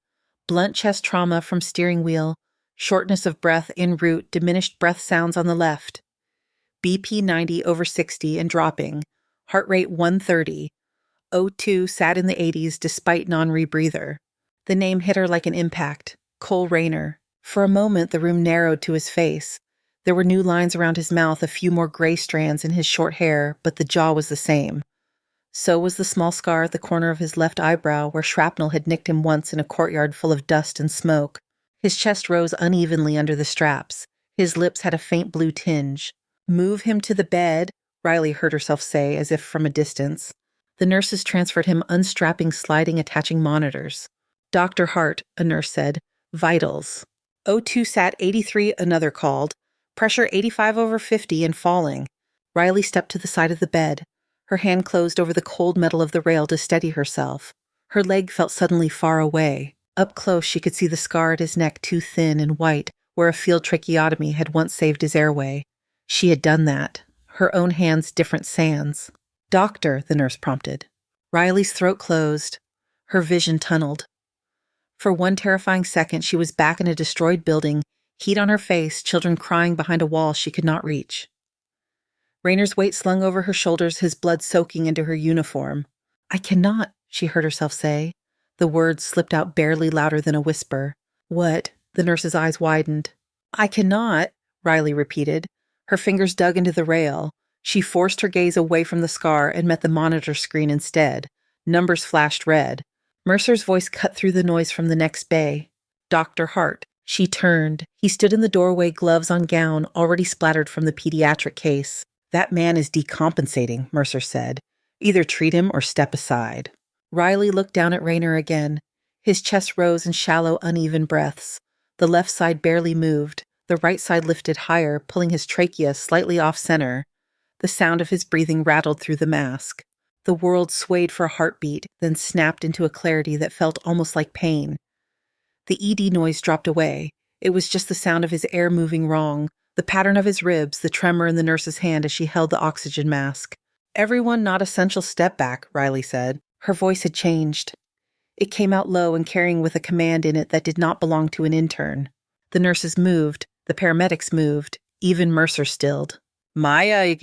blunt chest trauma from steering wheel, shortness of breath en route, diminished breath sounds on the left. BP 90 over 60 and dropping, heart rate 130. O2 sat in the 80s despite non-rebreather." The name hit her like an impact. Cole Rayner. For a moment, the room narrowed to his face. There were new lines around his mouth, a few more gray strands in his short hair, but the jaw was the same. So was the small scar at the corner of his left eyebrow where shrapnel had nicked him once in a courtyard full of dust and smoke. His chest rose unevenly under the straps. His lips had a faint blue tinge. "Move him to the bed," Riley heard herself say, as if from a distance. The nurses transferred him, unstrapping, sliding, attaching monitors. "Dr. Hart," a nurse said. "Vitals." "O2 sat 83, another called. Pressure 85 over 50 and falling." Riley stepped to the side of the bed. Her hand closed over the cold metal of the rail to steady herself. Her leg felt suddenly far away. Up close, she could see the scar at his neck, too thin and white, where a field tracheotomy had once saved his airway. She had done that. Her own hands, different sands. "Doctor," the nurse prompted. Riley's throat closed. Her vision tunneled. For one terrifying second, she was back in a destroyed building, heat on her face, children crying behind a wall she could not reach. Rayner's weight slung over her shoulders, his blood soaking into her uniform. "I cannot," she heard herself say. The words slipped out barely, louder than a whisper. "What?" The nurse's eyes widened. "I cannot," Riley repeated. Her fingers dug into the rail. She forced her gaze away from the scar and met the monitor screen instead. Numbers flashed red. Mercer's voice cut through the noise from the next bay. "Dr. Hart." She turned. He stood in the doorway, gloves on gown, already splattered from the pediatric case. "That man is decompensating," Mercer said. "Either treat him or step aside." Riley looked down at Rayner again. His chest rose in shallow, uneven breaths. The left side barely moved. The right side lifted higher, pulling his trachea slightly off-center. The sound of his breathing rattled through the mask. The world swayed for a heartbeat, then snapped into a clarity that felt almost like pain. The ED noise dropped away. It was just the sound of his air moving wrong, the pattern of his ribs, the tremor in the nurse's hand as she held the oxygen mask. Everyone not essential step back, Riley said. Her voice had changed. It came out low and carrying with a command in it that did not belong to an intern. The nurses moved, the paramedics moved, even Mercer stilled. Maya,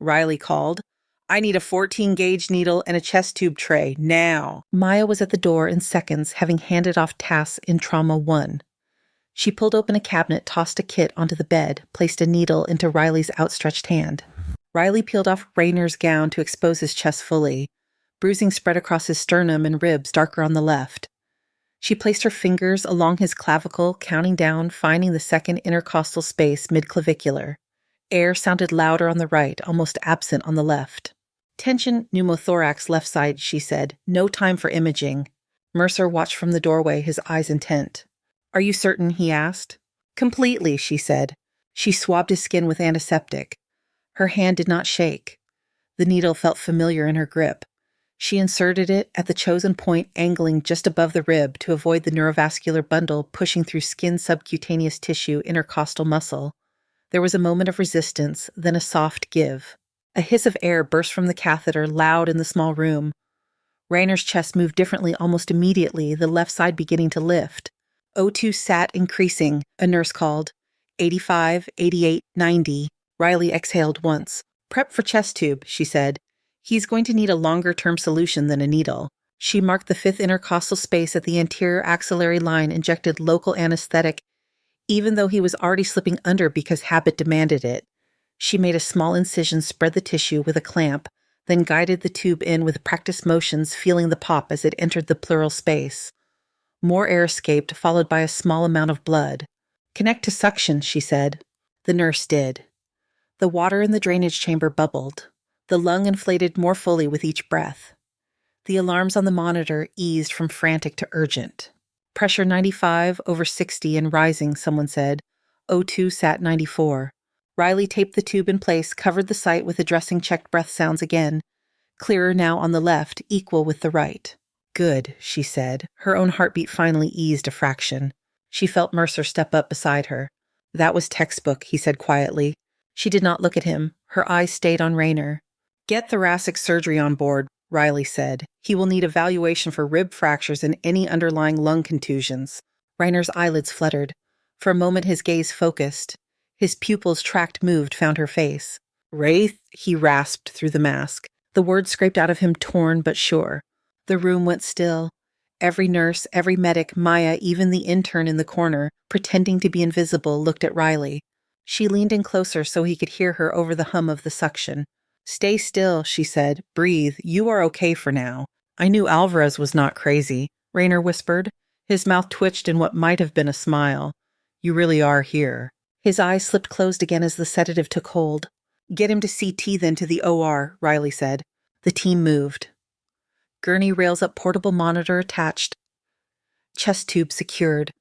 Riley called. I need a 14-gauge needle and a chest tube tray, now. Maya was at the door in seconds, having handed off tasks in Trauma 1. She pulled open a cabinet, tossed a kit onto the bed, placed a needle into Riley's outstretched hand. Riley peeled off Rayner's gown to expose his chest fully. Bruising spread across his sternum and ribs, darker on the left. She placed her fingers along his clavicle, counting down, finding the second intercostal space mid-clavicular. Air sounded louder on the right, almost absent on the left. Tension pneumothorax left side, she said. No time for imaging. Mercer watched from the doorway, his eyes intent. Are you certain? He asked. Completely, she said. She swabbed his skin with antiseptic. Her hand did not shake. The needle felt familiar in her grip. She inserted it at the chosen point, angling just above the rib to avoid the neurovascular bundle pushing through skin, subcutaneous tissue, intercostal muscle. There was a moment of resistance, then a soft give. A hiss of air burst from the catheter, loud in the small room. Rayner's chest moved differently almost immediately, the left side beginning to lift. O2 sat increasing, a nurse called. 85, 88, 90. Riley exhaled once. Prep for chest tube, she said. He's going to need a longer-term solution than a needle. She marked the fifth intercostal space at the anterior axillary line, injected local anesthetic, even though he was already slipping under because habit demanded it. She made a small incision, spread the tissue with a clamp, then guided the tube in with practiced motions, feeling the pop as it entered the pleural space. More air escaped, followed by a small amount of blood. Connect to suction, she said. The nurse did. The water in the drainage chamber bubbled. The lung inflated more fully with each breath. The alarms on the monitor eased from frantic to urgent. Pressure 95 over 60 and rising, someone said. O2 sat 94. Riley taped the tube in place, covered the site with the dressing checked breath sounds again. Clearer now on the left, equal with the right. Good, she said. Her own heartbeat finally eased a fraction. She felt Mercer step up beside her. That was textbook, he said quietly. She did not look at him. Her eyes stayed on Rayner. Get thoracic surgery on board, Riley said. He will need evaluation for rib fractures and any underlying lung contusions. Rayner's eyelids fluttered. For a moment his gaze focused. His pupils tracked moved, found her face. Wraith, he rasped through the mask. The words scraped out of him, torn but sure. The room went still. Every nurse, every medic, Maya, even the intern in the corner, pretending to be invisible, looked at Riley. She leaned in closer so he could hear her over the hum of the suction. Stay still, she said. Breathe. You are okay for now. I knew Alvarez was not crazy, Rayner whispered. His mouth twitched in what might have been a smile. You really are here. His eyes slipped closed again as the sedative took hold. Get him to CT then to the OR, Riley said. The team moved. Gurney rails up, portable monitor attached. Chest tube secured.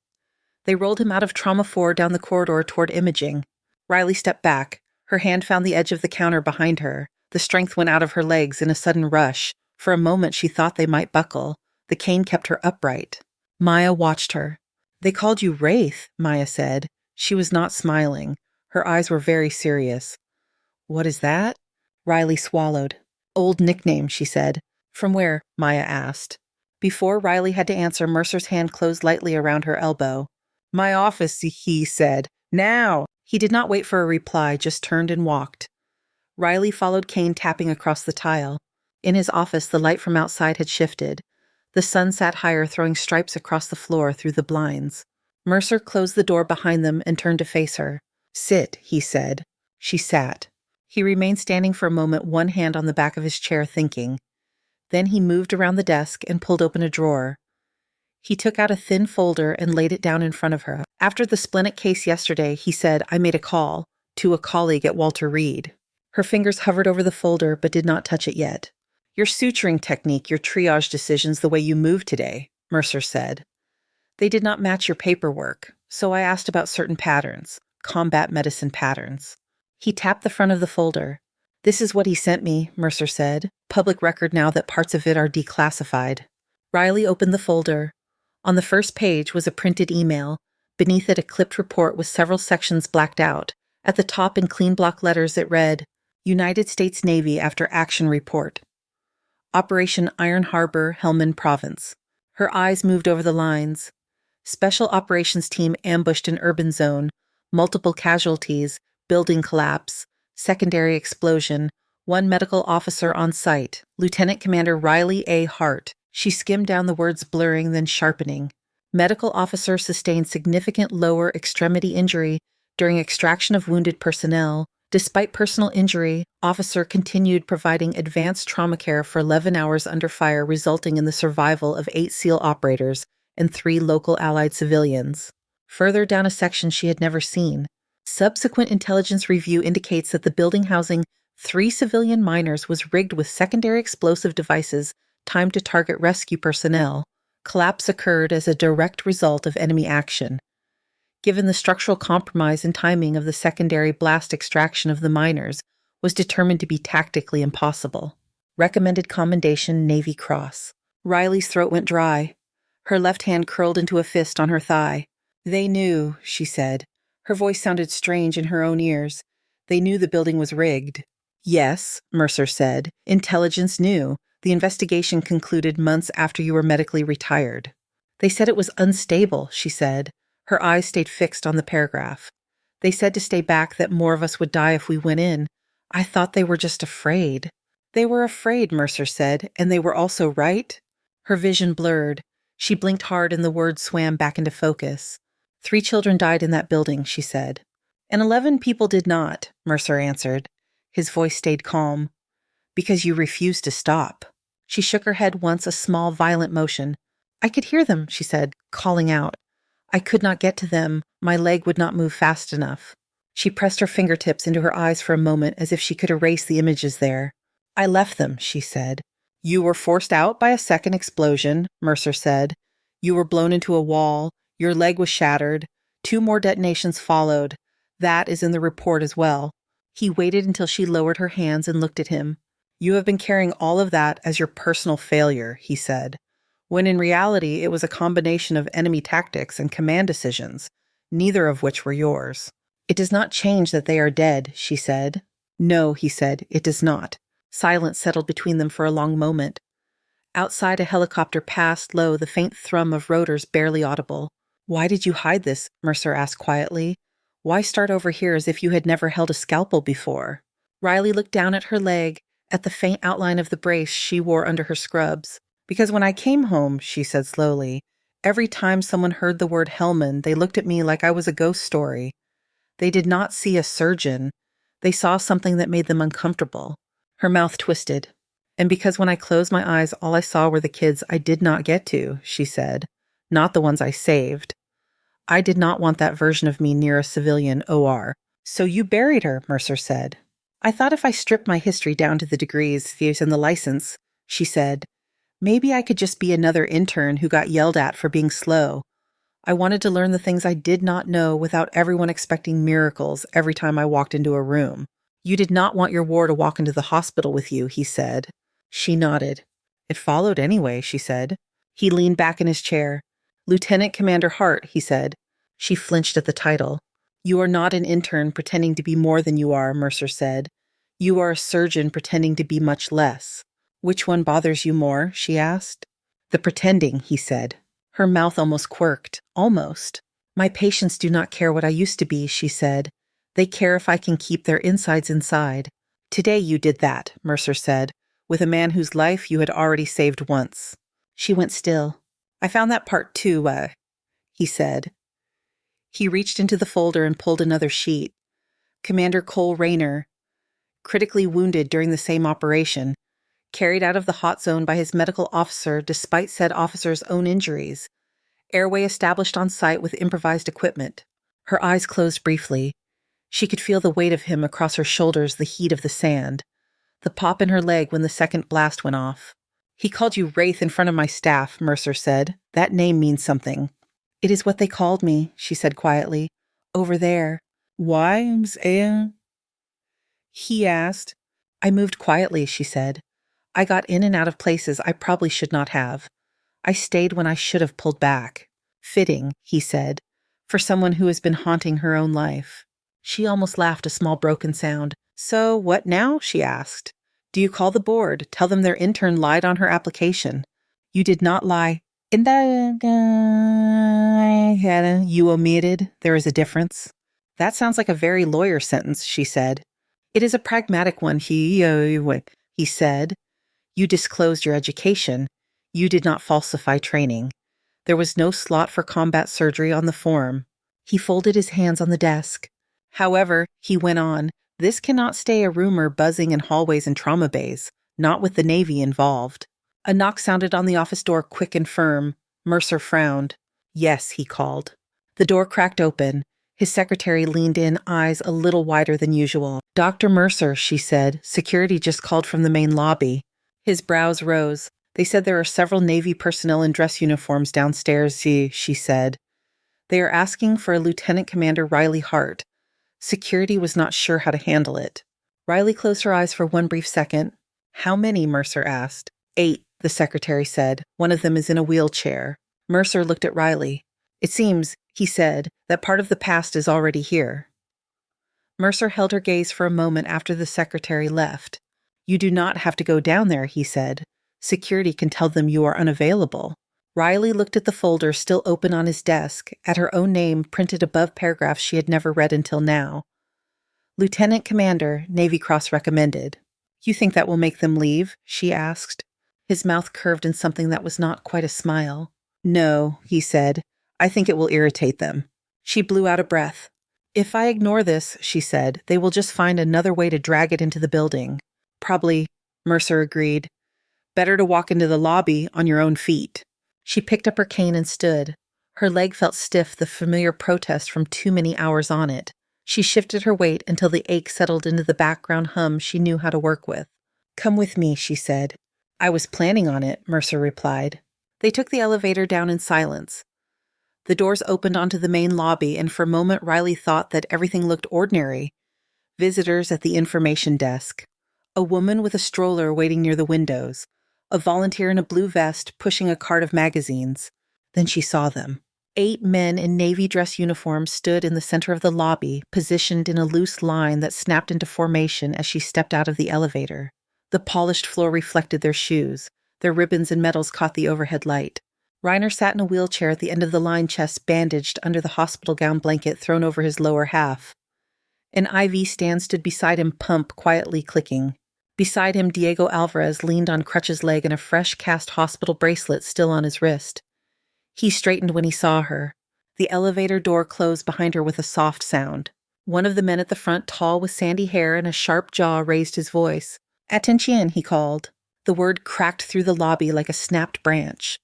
They rolled him out of Trauma 4 down the corridor toward imaging. Riley stepped back. Her hand found the edge of the counter behind her. The strength went out of her legs in a sudden rush. For a moment she thought they might buckle. The cane kept her upright. Maya watched her. They called you Wraith, Maya said. She was not smiling. Her eyes were very serious. What is that? Riley swallowed. Old nickname, she said. From where? Maya asked. Before Riley had to answer, Mercer's hand closed lightly around her elbow. My office, he said. Now! He did not wait for a reply, just turned and walked. Riley followed Kane, tapping across the tile. In his office, the light from outside had shifted. The sun sat higher, throwing stripes across the floor through the blinds. Mercer closed the door behind them and turned to face her. Sit, he said. She sat. He remained standing for a moment, one hand on the back of his chair, thinking. Then he moved around the desk and pulled open a drawer. He took out a thin folder and laid it down in front of her. After the splenic case yesterday, he said, I made a call to a colleague at Walter Reed. Her fingers hovered over the folder but did not touch it yet. Your suturing technique, your triage decisions, the way you moved today, Mercer said. They did not match your paperwork, so I asked about certain patterns, combat medicine patterns. He tapped the front of the folder. This is what he sent me, Mercer said. Public record now that parts of it are declassified. Riley opened the folder. On the first page was a printed email. Beneath it, a clipped report with several sections blacked out. At the top, in clean block letters, it read, United States Navy after action report. Operation Iron Harbor, Helmand Province. Her eyes moved over the lines. Special operations team ambushed an urban zone. Multiple casualties, building collapse, secondary explosion, one medical officer on site, Lieutenant Commander Riley A. Hart. She skimmed down the words, blurring, then sharpening. Medical officer sustained significant lower extremity injury during extraction of wounded personnel. Despite personal injury, officer continued providing advanced trauma care for 11 hours under fire, resulting in the survival of 8 SEAL operators and 3 local Allied civilians. Further down a section she had never seen. Subsequent intelligence review indicates that the building housing 3 civilian miners was rigged with secondary explosive devices timed to target rescue personnel. Collapse occurred as a direct result of enemy action. Given the structural compromise and timing of the secondary blast extraction of the miners was determined to be tactically impossible. Recommended commendation, Navy Cross. Riley's throat went dry. Her left hand curled into a fist on her thigh. They knew, she said. Her voice sounded strange in her own ears. They knew the building was rigged. Yes, Mercer said. Intelligence knew. The investigation concluded months after you were medically retired. They said it was unstable, she said. Her eyes stayed fixed on the paragraph. They said to stay back, that more of us would die if we went in. I thought they were just afraid. They were afraid, Mercer said, and they were also right? Her vision blurred. She blinked hard and the words swam back into focus. 3 children died in that building, she said. And 11 people did not, Mercer answered. His voice stayed calm. Because you refused to stop. She shook her head once, a small, violent motion. I could hear them, she said, calling out. I could not get to them. My leg would not move fast enough. She pressed her fingertips into her eyes for a moment as if she could erase the images there. I left them, she said. You were forced out by a second explosion, Mercer said. You were blown into a wall. Your leg was shattered. 2 more detonations followed. That is in the report as well. He waited until she lowered her hands and looked at him. You have been carrying all of that as your personal failure, he said. When in reality it was a combination of enemy tactics and command decisions, neither of which were yours. It does not change that they are dead, she said. No, he said, it does not. Silence settled between them for a long moment. Outside, a helicopter passed low, the faint thrum of rotors barely audible. Why did you hide this? Mercer asked quietly. Why start over here as if you had never held a scalpel before? Riley looked down at her leg, at the faint outline of the brace she wore under her scrubs. Because when I came home, she said slowly, every time someone heard the word Helmand, they looked at me like I was a ghost story. They did not see a surgeon. They saw something that made them uncomfortable. Her mouth twisted. And because when I closed my eyes, all I saw were the kids I did not get to, she said, not the ones I saved. I did not want that version of me near a civilian OR. So you buried her, Mercer said. I thought if I stripped my history down to the degrees, views, and the license, she said, maybe I could just be another intern who got yelled at for being slow. I wanted to learn the things I did not know without everyone expecting miracles every time I walked into a room. You did not want your war to walk into the hospital with you, he said. She nodded. It followed anyway, she said. He leaned back in his chair. Lieutenant Commander Hart, he said. She flinched at the title. You are not an intern pretending to be more than you are, Mercer said. You are a surgeon pretending to be much less. Which one bothers you more? She asked. The pretending, he said. Her mouth almost quirked. Almost. My patients do not care what I used to be, she said. They care if I can keep their insides inside. Today you did that, Mercer said, with a man whose life you had already saved once. She went still. I found that part too, he said. He reached into the folder and pulled another sheet. Commander Cole Rayner, critically wounded during the same operation, carried out of the hot zone by his medical officer despite said officer's own injuries. Airway established on site with improvised equipment. Her eyes closed briefly. She could feel the weight of him across her shoulders, the heat of the sand. The pop in her leg when the second blast went off. He called you Wraith in front of my staff, Mercer said. That name means something. It is what they called me, she said quietly. Over there. Why, Ms. Aya? He asked. I moved quietly, she said. I got in and out of places I probably should not have. I stayed when I should have pulled back. Fitting, he said, for someone who has been haunting her own life. She almost laughed, a small broken sound. So what now? She asked. Do you call the board? Tell them their intern lied on her application. You did not lie. In that you omitted. There is a difference. That sounds like a very lawyer sentence, she said. It is a pragmatic one, he said. You disclosed your education. You did not falsify training. There was no slot for combat surgery on the form. He folded his hands on the desk. However, he went on, this cannot stay a rumor buzzing in hallways and trauma bays, not with the Navy involved. A knock sounded on the office door, quick and firm. Mercer frowned. Yes, he called. The door cracked open. His secretary leaned in, eyes a little wider than usual. Dr. Mercer, she said. Security just called from the main lobby. His brows rose. They said there are several Navy personnel in dress uniforms downstairs, she said. They are asking for a Lieutenant Commander Riley Hart. Security was not sure how to handle it. Riley closed her eyes for one brief second. How many? Mercer asked. 8, the secretary said. One of them is in a wheelchair. Mercer looked at Riley. It seems, he said, that part of the past is already here. Mercer held her gaze for a moment after the secretary left. You do not have to go down there, he said. Security can tell them you are unavailable. Riley looked at the folder still open on his desk, at her own name printed above paragraphs she had never read until now. Lieutenant Commander, Navy Cross recommended. You think that will make them leave? She asked. His mouth curved in something that was not quite a smile. No, he said. I think it will irritate them. She blew out a breath. If I ignore this, she said, they will just find another way to drag it into the building. Probably, Mercer agreed. Better to walk into the lobby on your own feet. She picked up her cane and stood. Her leg felt stiff, the familiar protest from too many hours on it. She shifted her weight until the ache settled into the background hum she knew how to work with. Come with me, she said. I was planning on it, Mercer replied. They took the elevator down in silence. The doors opened onto the main lobby, and for a moment Riley thought that everything looked ordinary. Visitors at the information desk. A woman with a stroller waiting near the windows. A volunteer in a blue vest pushing a cart of magazines. Then she saw them. 8 men in Navy dress uniforms stood in the center of the lobby, positioned in a loose line that snapped into formation as she stepped out of the elevator. The polished floor reflected their shoes. Their ribbons and medals caught the overhead light. Reiner sat in a wheelchair at the end of the line, chest bandaged under the hospital gown blanket thrown over his lower half. An IV stand stood beside him, pump quietly clicking. Beside him, Diego Alvarez leaned on Crutch's leg and a fresh cast hospital bracelet still on his wrist. He straightened when he saw her. The elevator door closed behind her with a soft sound. One of the men at the front, tall with sandy hair and a sharp jaw, raised his voice. Attention, he called. The word cracked through the lobby like a snapped branch.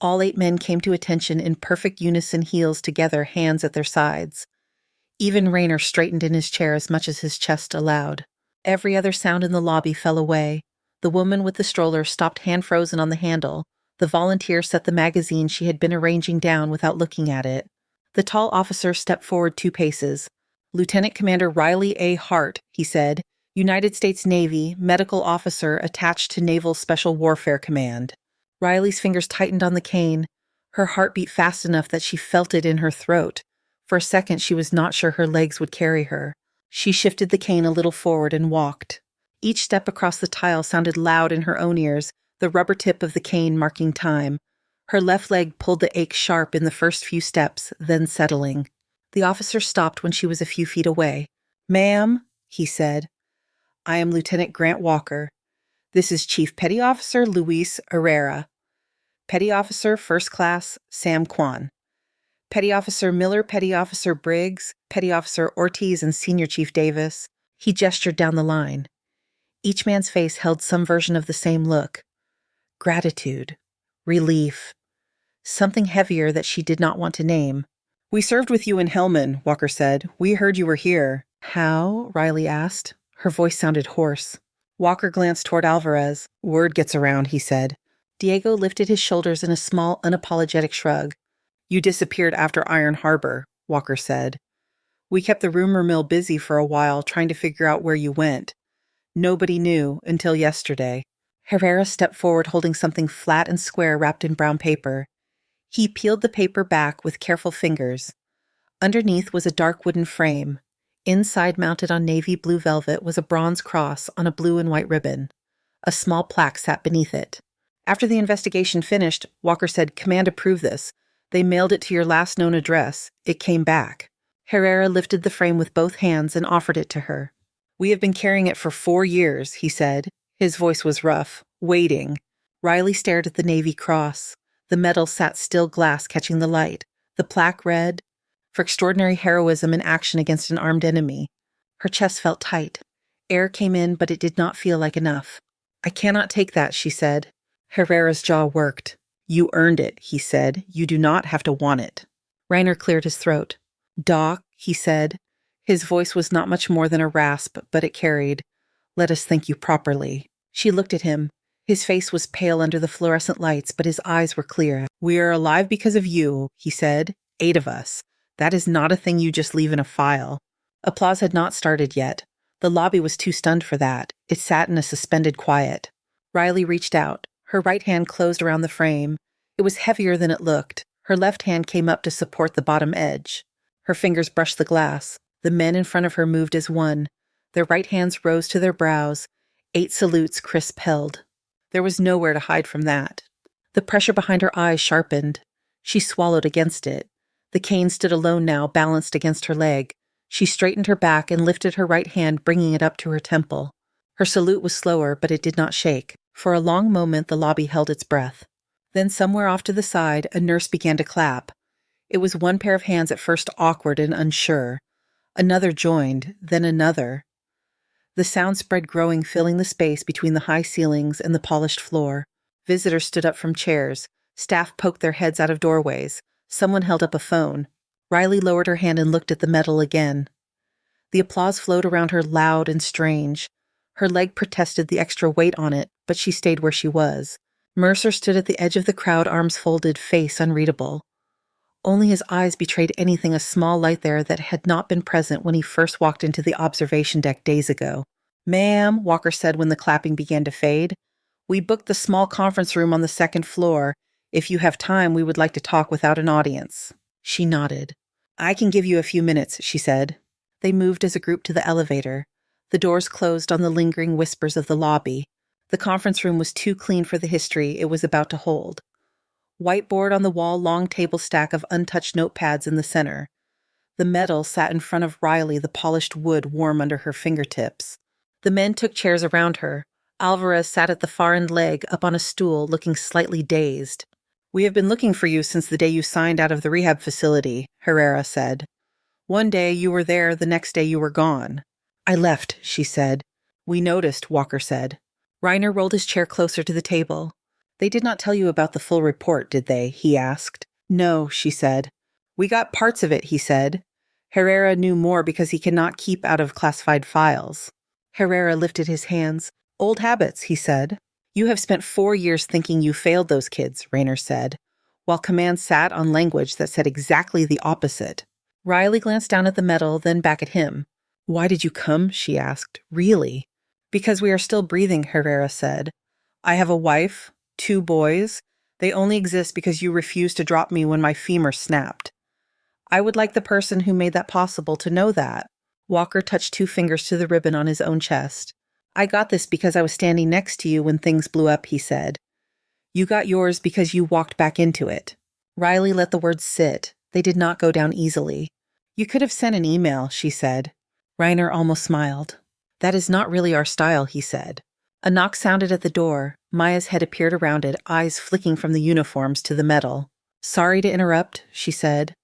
All 8 men came to attention in perfect unison, heels together, hands at their sides. Even Reiner straightened in his chair as much as his chest allowed. Every other sound in the lobby fell away. The woman with the stroller stopped hand-frozen on the handle. The volunteer set the magazine she had been arranging down without looking at it. The tall officer stepped forward 2 paces. Lieutenant Commander Riley A. Hart, he said, United States Navy, medical officer attached to Naval Special Warfare Command. Riley's fingers tightened on the cane. Her heart beat fast enough that she felt it in her throat. For a second, she was not sure her legs would carry her. She shifted the cane a little forward and walked. Each step across the tile sounded loud in her own ears, the rubber tip of the cane marking time. Her left leg pulled the ache sharp in the first few steps, then settling. The officer stopped when she was a few feet away. Ma'am, he said, I am Lieutenant Grant Walker. This is Chief Petty Officer Luis Herrera. Petty Officer First Class Sam Kwan. Petty Officer Miller, Petty Officer Briggs, Petty Officer Ortiz, and Senior Chief Davis. He gestured down the line. Each man's face held some version of the same look. Gratitude. Relief. Something heavier that she did not want to name. We served with you in Helmand, Walker said. We heard you were here. How? Riley asked. Her voice sounded hoarse. Walker glanced toward Alvarez. Word gets around, he said. Diego lifted his shoulders in a small, unapologetic shrug. You disappeared after Iron Harbor, Walker said. We kept the rumor mill busy for a while trying to figure out where you went. Nobody knew until yesterday. Herrera stepped forward holding something flat and square wrapped in brown paper. He peeled the paper back with careful fingers. Underneath was a dark wooden frame. Inside, mounted on navy blue velvet, was a bronze cross on a blue and white ribbon. A small plaque sat beneath it. After the investigation finished, Walker said, "Command approved this. They mailed it to your last known address. It came back." Herrera lifted the frame with both hands and offered it to her. "We have been carrying it for 4 years," he said. His voice was rough. "Waiting." Riley stared at the navy cross. The metal sat still glass catching the light. The plaque read, "For extraordinary heroism in action against an armed enemy." Her chest felt tight. Air came in, but it did not feel like enough. "I cannot take that," she said. Herrera's jaw worked. "You earned it," he said. "You do not have to want it." Reiner cleared his throat. "Doc," he said. His voice was not much more than a rasp, but it carried. "Let us thank you properly." She looked at him. His face was pale under the fluorescent lights, but his eyes were clear. "We are alive because of you," he said. 8 of us. That is not a thing you just leave in a file." Applause had not started yet. The lobby was too stunned for that. It sat in a suspended quiet. Riley reached out. Her right hand closed around the frame. It was heavier than it looked. Her left hand came up to support the bottom edge. Her fingers brushed the glass. The men in front of her moved as one. Their right hands rose to their brows. 8 salutes crisp held. There was nowhere to hide from that. The pressure behind her eyes sharpened. She swallowed against it. The cane stood alone now, balanced against her leg. She straightened her back and lifted her right hand, bringing it up to her temple. Her salute was slower, but it did not shake. For a long moment, the lobby held its breath. Then somewhere off to the side, a nurse began to clap. It was one pair of hands at first awkward and unsure. Another joined, then another. The sound spread growing, filling the space between the high ceilings and the polished floor. Visitors stood up from chairs. Staff poked their heads out of doorways. Someone held up a phone. Riley lowered her hand and looked at the metal again. The applause flowed around her loud and strange. Her leg protested the extra weight on it, but she stayed where she was. Mercer stood at the edge of the crowd, arms folded, face unreadable. Only his eyes betrayed anything, a small light there that had not been present when he first walked into the observation deck days ago. "Ma'am," Walker said when the clapping began to fade, "we booked the small conference room on the 2nd floor. If you have time, we would like to talk without an audience." She nodded. "I can give you a few minutes," she said. They moved as a group to the elevator. The doors closed on the lingering whispers of the lobby. The conference room was too clean for the history it was about to hold. Whiteboard on the wall, long table stack of untouched notepads in the center. The metal sat in front of Riley, the polished wood warm under her fingertips. The men took chairs around her. Alvarez sat at the far end leg, up on a stool, looking slightly dazed. "We have been looking for you since the day you signed out of the rehab facility," Herrera said. "One day you were there, the next day you were gone." "I left," she said. "We noticed," Walker said. Reiner rolled his chair closer to the table. "They did not tell you about the full report, did they?" he asked. "No," she said. "We got parts of it," he said. "Herrera knew more because he cannot keep out of classified files." Herrera lifted his hands. "Old habits," he said. "You have spent 4 years thinking you failed those kids," Reiner said, while command sat on language that said exactly the opposite. Riley glanced down at the metal, then back at him. "Why did you come?" she asked. "Really?" "Because we are still breathing," Herrera said. "I have a wife, 2 boys. They only exist because you refused to drop me when my femur snapped. I would like the person who made that possible to know that." Walker touched 2 fingers to the ribbon on his own chest. "I got this because I was standing next to you when things blew up," he said. "You got yours because you walked back into it." Riley let the words sit. They did not go down easily. "You could have sent an email," she said. Reiner almost smiled. "That is not really our style," he said. A knock sounded at the door. Maya's head appeared around it, eyes flicking from the uniforms to the metal. "Sorry to interrupt," she said.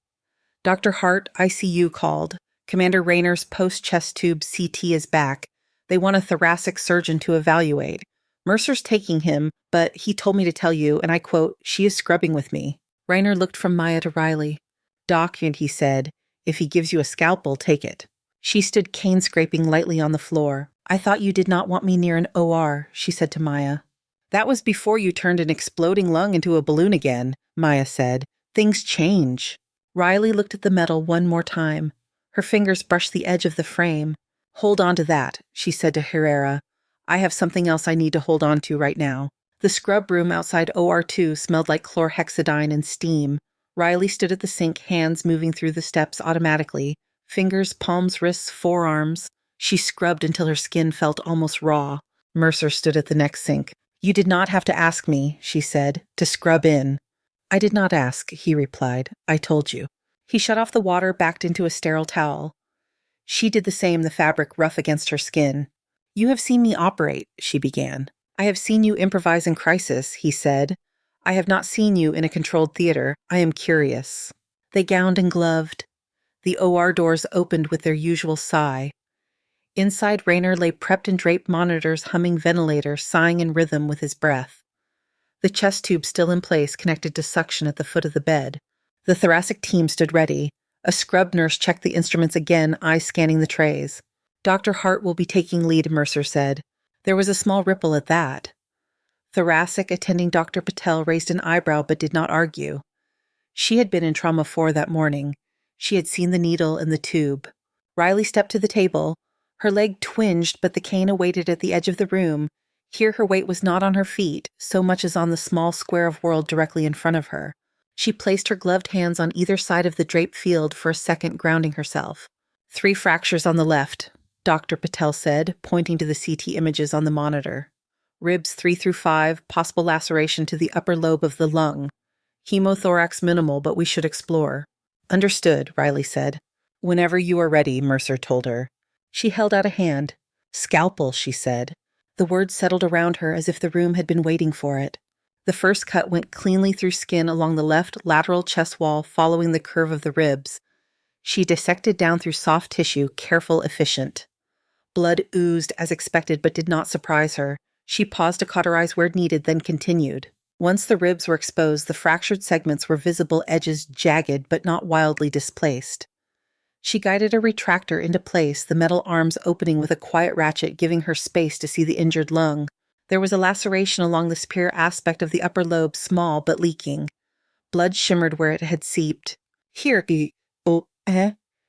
"Dr. Hart, ICU called. Commander Rainer's post-chest tube CT is back. They want a thoracic surgeon to evaluate. Mercer's taking him, but he told me to tell you, and I quote, 'She is scrubbing with me.'" Reiner looked from Maya to Riley. "Doc," he said, "if he gives you a scalpel, take it." She stood cane-scraping lightly on the floor. "I thought you did not want me near an OR," she said to Maya. "That was before you turned an exploding lung into a balloon again," Maya said. "Things change." Riley looked at the metal one more time. Her fingers brushed the edge of the frame. "Hold on to that," she said to Herrera. "I have something else I need to hold on to right now." The scrub room outside OR2 smelled like chlorhexidine and steam. Riley stood at the sink, hands moving through the steps automatically, Fingers, palms, wrists, forearms. She scrubbed until her skin felt almost raw. Mercer stood at the next sink. "You did not have to ask me," she said, "to scrub in." "I did not ask," he replied. "I told you." He shut off the water, backed into a sterile towel. She did the same, the fabric rough against her skin. "You have seen me operate," she began. "I have seen you improvise in crisis," he said. "I have not seen you in a controlled theater. I am curious." They gowned and gloved. The OR doors opened with their usual sigh. Inside, Rayner lay prepped in draped monitors, humming ventilator, sighing in rhythm with his breath. The chest tube still in place, connected to suction at the foot of the bed. The thoracic team stood ready. A scrub nurse checked the instruments again, eyes scanning the trays. "Dr. Hart will be taking lead," Mercer said. There was a small ripple at that. Thoracic attending Dr. Patel raised an eyebrow but did not argue. She had been in Trauma 4 that morning. She had seen the needle and the tube. Riley stepped to the table. Her leg twinged, but the cane awaited at the edge of the room. Here her weight was not on her feet, so much as on the small square of world directly in front of her. She placed her gloved hands on either side of the draped field for a second, grounding herself. 3 fractures on the left, Dr. Patel said, pointing to the CT images on the monitor. Ribs 3 through 5, possible laceration to the upper lobe of the lung. Hemothorax minimal, but we should explore. Understood, Riley said. Whenever you are ready, Mercer told her. She held out a hand. Scalpel, she said. The words settled around her as if the room had been waiting for it. The first cut went cleanly through skin along the left lateral chest wall, following the curve of the ribs. She dissected down through soft tissue, careful, efficient. Blood oozed as expected but did not surprise her. She paused to cauterize where needed, then continued. Once the ribs were exposed, the fractured segments were visible, edges jagged but not wildly displaced. She guided a retractor into place, the metal arms opening with a quiet ratchet, giving her space to see the injured lung. There was a laceration along the superior aspect of the upper lobe, small but leaking. Blood shimmered where it had seeped. Here,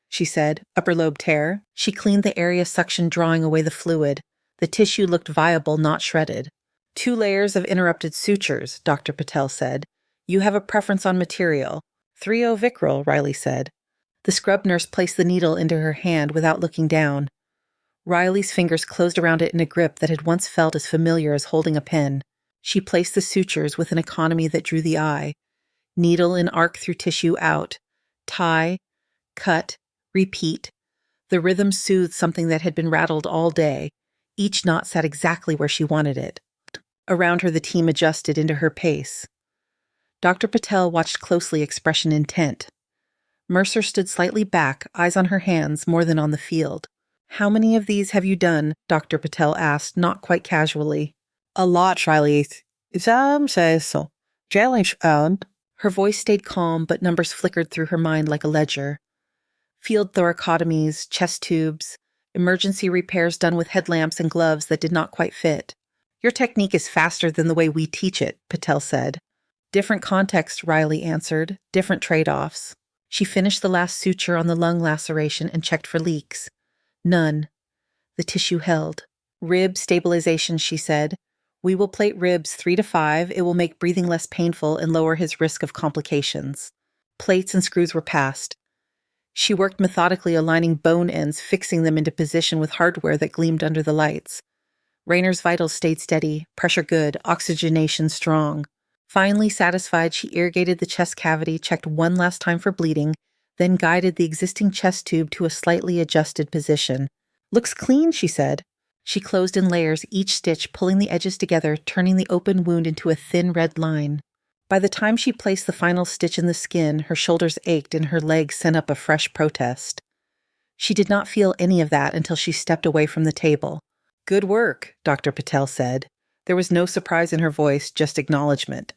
she said. Upper lobe tear. She cleaned the area, suction drawing away the fluid. The tissue looked viable, not shredded. 2 layers of interrupted sutures, Dr. Patel said. You have a preference on material. 3O Vicryl, Riley said. The scrub nurse placed the needle into her hand without looking down. Riley's fingers closed around it in a grip that had once felt as familiar as holding a pen. She placed the sutures with an economy that drew the eye. Needle in arc through tissue out. Tie, cut, repeat. The rhythm soothed something that had been rattled all day. Each knot sat exactly where she wanted it. Around her, the team adjusted into her pace. Dr. Patel watched closely, expression intent. Mercer stood slightly back, eyes on her hands more than on the field. How many of these have you done? Dr. Patel asked, not quite casually. A lot, Riley. Says so. Her voice stayed calm, but numbers flickered through her mind like a ledger. Field thoracotomies, chest tubes, emergency repairs done with headlamps and gloves that did not quite fit. Your technique is faster than the way we teach it, Patel said. Different context, Riley answered. Different trade-offs. She finished the last suture on the lung laceration and checked for leaks. None. The tissue held. Rib stabilization, she said. We will plate ribs 3 to 5. It will make breathing less painful and lower his risk of complications. Plates and screws were passed. She worked methodically, aligning bone ends, fixing them into position with hardware that gleamed under the lights. Rayner's vitals stayed steady, pressure good, oxygenation strong. Finally satisfied, she irrigated the chest cavity, checked one last time for bleeding, then guided the existing chest tube to a slightly adjusted position. Looks clean, she said. She closed in layers, each stitch pulling the edges together, turning the open wound into a thin red line. By the time she placed the final stitch in the skin, her shoulders ached and her legs sent up a fresh protest. She did not feel any of that until she stepped away from the table. Good work, Dr. Patel said. There was no surprise in her voice, just acknowledgement.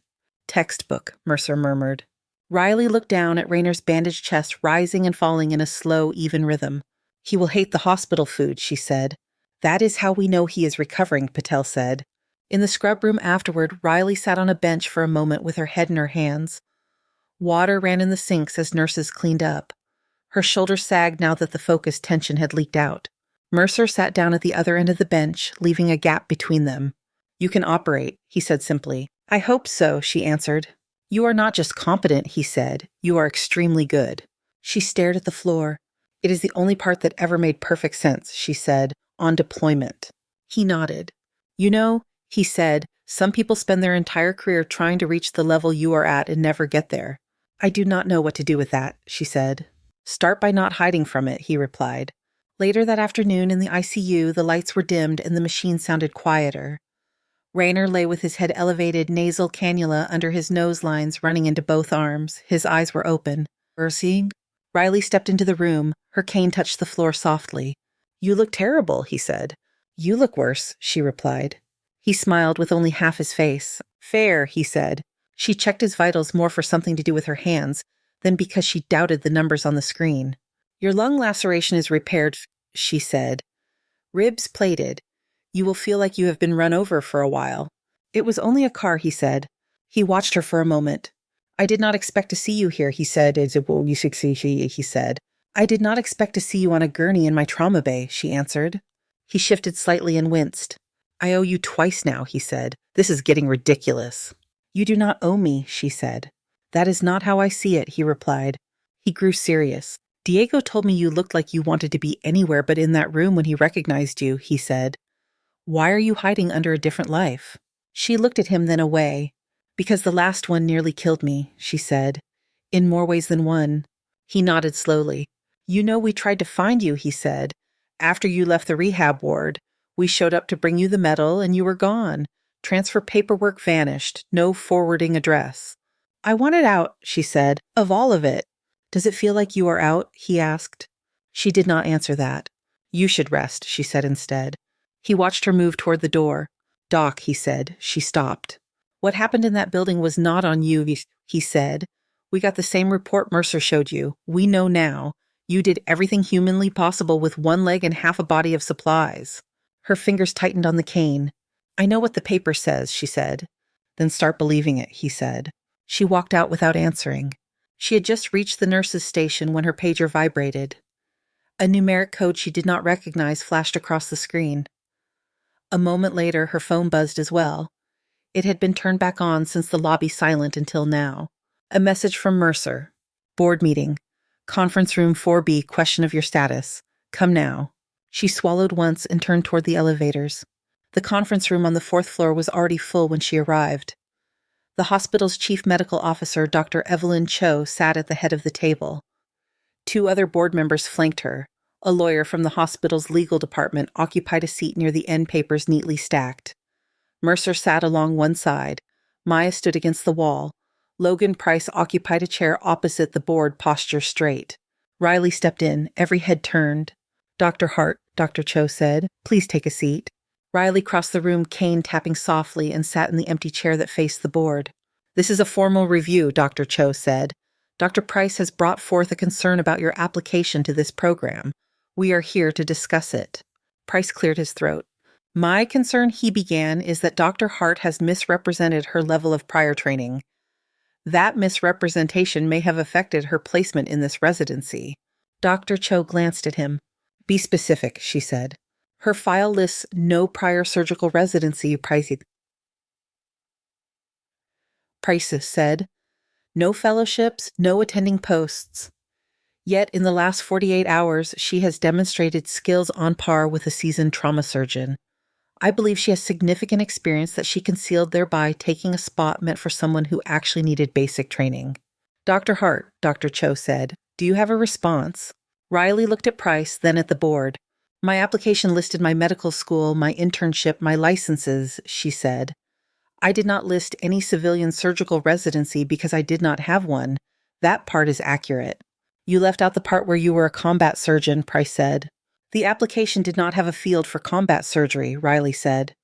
Textbook, Mercer murmured. Riley looked down at Rayner's bandaged chest, rising and falling in a slow, even rhythm. He will hate the hospital food, she said. That is how we know he is recovering, Patel said. In the scrub room afterward, Riley sat on a bench for a moment with her head in her hands. Water ran in the sinks as nurses cleaned up. Her shoulders sagged now that the focused tension had leaked out. Mercer sat down at the other end of the bench, leaving a gap between them. You can operate, he said simply. I hope so, she answered. You are not just competent, he said. You are extremely good. She stared at the floor. It is the only part that ever made perfect sense, she said, on deployment. He nodded. You know, he said, some people spend their entire career trying to reach the level you are at and never get there. I do not know what to do with that, she said. Start by not hiding from it, he replied. Later that afternoon in the ICU, the lights were dimmed and the machine sounded quieter. Rayner lay with his head elevated, nasal cannula under his nose lines running into both arms. His eyes were open. Seeing? Riley stepped into the room. Her cane touched the floor softly. You look terrible, he said. You look worse, she replied. He smiled with only half his face. Fair, he said. She checked his vitals more for something to do with her hands than because she doubted the numbers on the screen. Your lung laceration is repaired, she said. Ribs plated. You will feel like you have been run over for a while. It was only a car, he said. He watched her for a moment. I did not expect to see you here, he said. He said. I did not expect to see you on a gurney in my trauma bay, she answered. He shifted slightly and winced. I owe you twice now, he said. This is getting ridiculous. You do not owe me, she said. That is not how I see it, he replied. He grew serious. Diego told me you looked like you wanted to be anywhere but in that room when he recognized you, he said. Why are you hiding under a different life? She looked at him, then away. Because the last one nearly killed me, she said. In more ways than one. He nodded slowly. You know we tried to find you, he said. After you left the rehab ward, we showed up to bring you the medal and you were gone. Transfer paperwork vanished. No forwarding address. I want it out, she said. Of all of it. Does it feel like you are out? He asked. She did not answer that. You should rest, she said instead. He watched her move toward the door. Doc, he said. She stopped. What happened in that building was not on you, he said. We got the same report Mercer showed you. We know now. You did everything humanly possible with one leg and half a body of supplies. Her fingers tightened on the cane. I know what the paper says, she said. Then start believing it, he said. She walked out without answering. She had just reached the nurse's station when her pager vibrated. A numeric code she did not recognize flashed across the screen. A moment later, her phone buzzed as well. It had been turned back on since the lobby silent until now. A message from Mercer. Board meeting. Conference room 4B, question of your status. Come now. She swallowed once and turned toward the elevators. The conference room on the 4th floor was already full when she arrived. The hospital's chief medical officer, Dr. Evelyn Cho, sat at the head of the table. 2 other board members flanked her. A lawyer from the hospital's legal department occupied a seat near the end papers neatly stacked. Mercer sat along one side. Maya stood against the wall. Logan Price occupied a chair opposite the board, posture straight. Riley stepped in, every head turned. Dr. Hart, Dr. Cho said, please take a seat. Riley crossed the room, cane tapping softly, and sat in the empty chair that faced the board. This is a formal review, Dr. Cho said. Dr. Price has brought forth a concern about your application to this program. We are here to discuss it. Price cleared his throat. My concern, he began, is that Dr. Hart has misrepresented her level of prior training. That misrepresentation may have affected her placement in this residency. Dr. Cho glanced at him. Be specific, she said. Her file lists no prior surgical residency, Price said. No fellowships, no attending posts. Yet in the last 48 hours, she has demonstrated skills on par with a seasoned trauma surgeon. I believe she has significant experience that she concealed, thereby taking a spot meant for someone who actually needed basic training. Dr. Hart, Dr. Cho said, do you have a response? Riley looked at Price, then at the board. My application listed my medical school, my internship, my licenses, she said. I did not list any civilian surgical residency because I did not have one. That part is accurate. You left out the part where you were a combat surgeon, Price said. The application did not have a field for combat surgery, Riley said.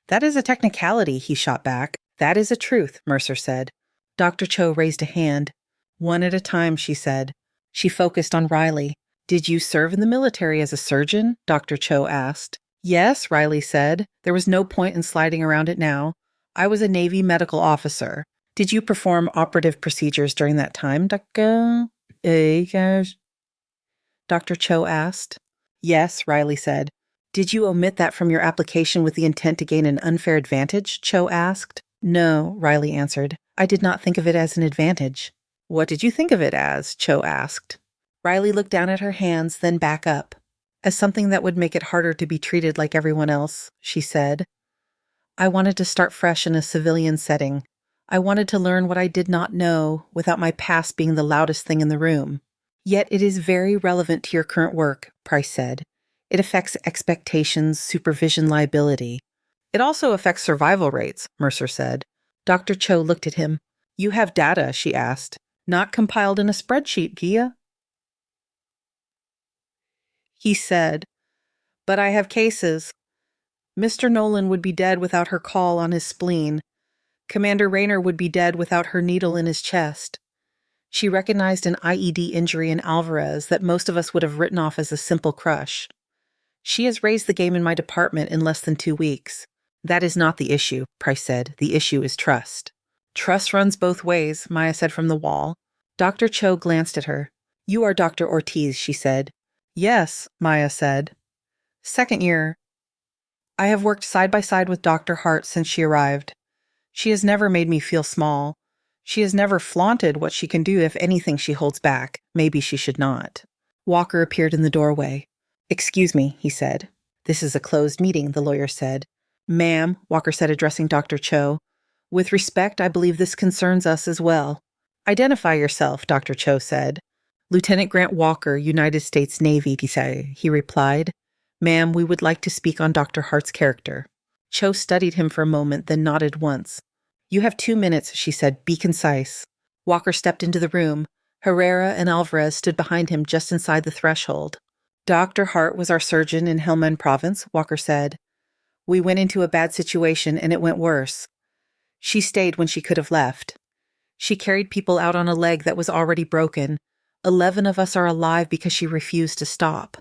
That is a technicality, he shot back. That is a truth, Mercer said. Dr. Cho raised a hand. One at a time, she said. She focused on Riley. Did you serve in the military as a surgeon? Dr. Cho asked. Yes, Riley said. There was no point in sliding around it now. I was a Navy medical officer. Did you perform operative procedures during that time, Dr. Cho asked. Yes, Riley said. Did you omit that from your application with the intent to gain an unfair advantage? Cho asked. No, Riley answered. I did not think of it as an advantage. What did you think of it as? Cho asked. Riley looked down at her hands, then back up. As something that would make it harder to be treated like everyone else, she said. I wanted to start fresh in a civilian setting. I wanted to learn what I did not know without my past being the loudest thing in the room. Yet it is very relevant to your current work, Price said. It affects expectations, supervision, liability. It also affects survival rates, Mercer said. Dr. Cho looked at him. You have data, she asked. Not compiled in a spreadsheet, Gia? He said, but I have cases. Mr. Nolan would be dead without her call on his spleen. Commander Rayner would be dead without her needle in his chest. She recognized an IED injury in Alvarez that most of us would have written off as a simple crush. She has raised the game in my department in less than 2 weeks. That is not the issue, Price said. The issue is trust. Trust runs both ways, Maya said from the wall. Dr. Cho glanced at her. You are Dr. Ortiz, she said. Yes, Maya said. Second year. I have worked side by side with Dr. Hart since she arrived. She has never made me feel small. She has never flaunted what she can do. If anything, she holds back. Maybe she should not. Walker appeared in the doorway. Excuse me, he said. This is a closed meeting, the lawyer said. Ma'am, Walker said, addressing Dr. Cho. With respect, I believe this concerns us as well. Identify yourself, Dr. Cho said. Lieutenant Grant Walker, United States Navy, he replied. Ma'am, we would like to speak on Dr. Hart's character. Cho studied him for a moment, then nodded once. You have 2 minutes, she said. Be concise. Walker stepped into the room. Herrera and Alvarez stood behind him just inside the threshold. Dr. Hart was our surgeon in Helmand Province, Walker said. We went into a bad situation and it went worse. She stayed when she could have left. She carried people out on a leg that was already broken. 11 of us are alive because she refused to stop.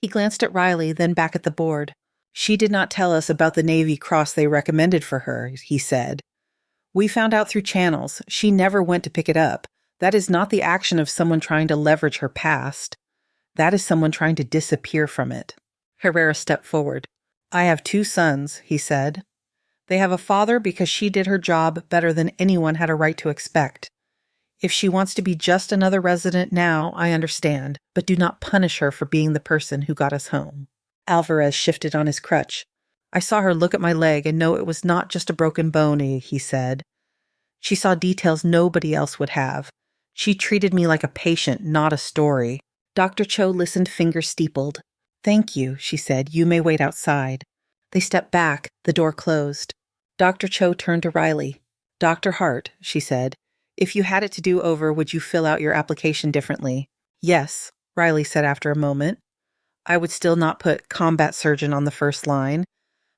He glanced at Riley, then back at the board. She did not tell us about the Navy Cross they recommended for her, he said. We found out through channels. She never went to pick it up. That is not the action of someone trying to leverage her past. That is someone trying to disappear from it. Herrera stepped forward. I have 2 sons, he said. They have a father because she did her job better than anyone had a right to expect. If she wants to be just another resident now, I understand, but do not punish her for being the person who got us home. Alvarez shifted on his crutch. I saw her look at my leg and know it was not just a broken bone, he said. She saw details nobody else would have. She treated me like a patient, not a story. Dr. Cho listened, fingers steepled. Thank you, she said. You may wait outside. They stepped back. The door closed. Dr. Cho turned to Riley. Dr. Hart, she said. If you had it to do over, would you fill out your application differently? Yes, Riley said after a moment. I would still not put combat surgeon on the first line,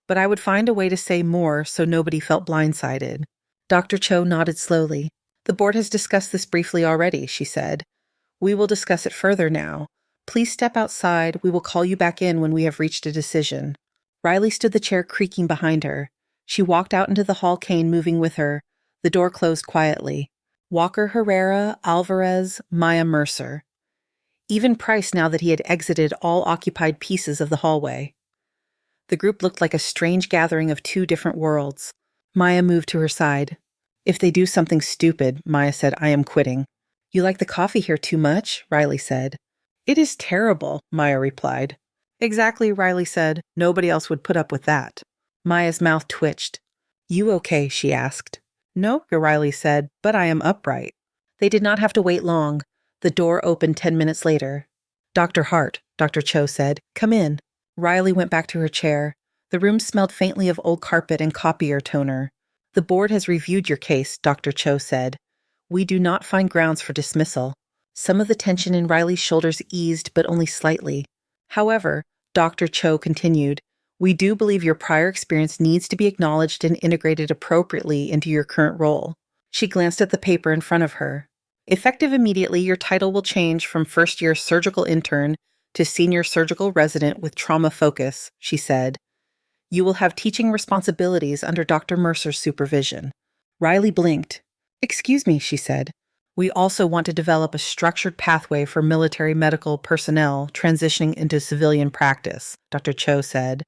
but I would find a way to say more so nobody felt blindsided. Dr. Cho nodded slowly. The board has discussed this briefly already, she said. We will discuss it further now. Please step outside. We will call you back in when we have reached a decision. Riley stood the chair creaking behind her. She walked out into the hall, Kane moving with her. The door closed quietly. Walker, Herrera, Alvarez, Maya, Mercer. Even Price now that he had exited all occupied pieces of the hallway. The group looked like a strange gathering of 2 different worlds. Maya moved to her side. If they do something stupid, Maya said, I am quitting. You like the coffee here too much? Riley said. It is terrible, Maya replied. Exactly, Riley said. Nobody else would put up with that. Maya's mouth twitched. You okay? She asked. No, Riley said, but I am upright. They did not have to wait long. The door opened 10 minutes later. Dr. Hart, Dr. Cho said, come in. Riley went back to her chair. The room smelled faintly of old carpet and copier toner. The board has reviewed your case, Dr. Cho said. We do not find grounds for dismissal. Some of the tension in Riley's shoulders eased, but only slightly. However, Dr. Cho continued, we do believe your prior experience needs to be acknowledged and integrated appropriately into your current role. She glanced at the paper in front of her. Effective immediately, your title will change from first-year surgical intern to senior surgical resident with trauma focus, she said. You will have teaching responsibilities under Dr. Mercer's supervision. Riley blinked. Excuse me, she said. We also want to develop a structured pathway for military medical personnel transitioning into civilian practice, Dr. Cho said.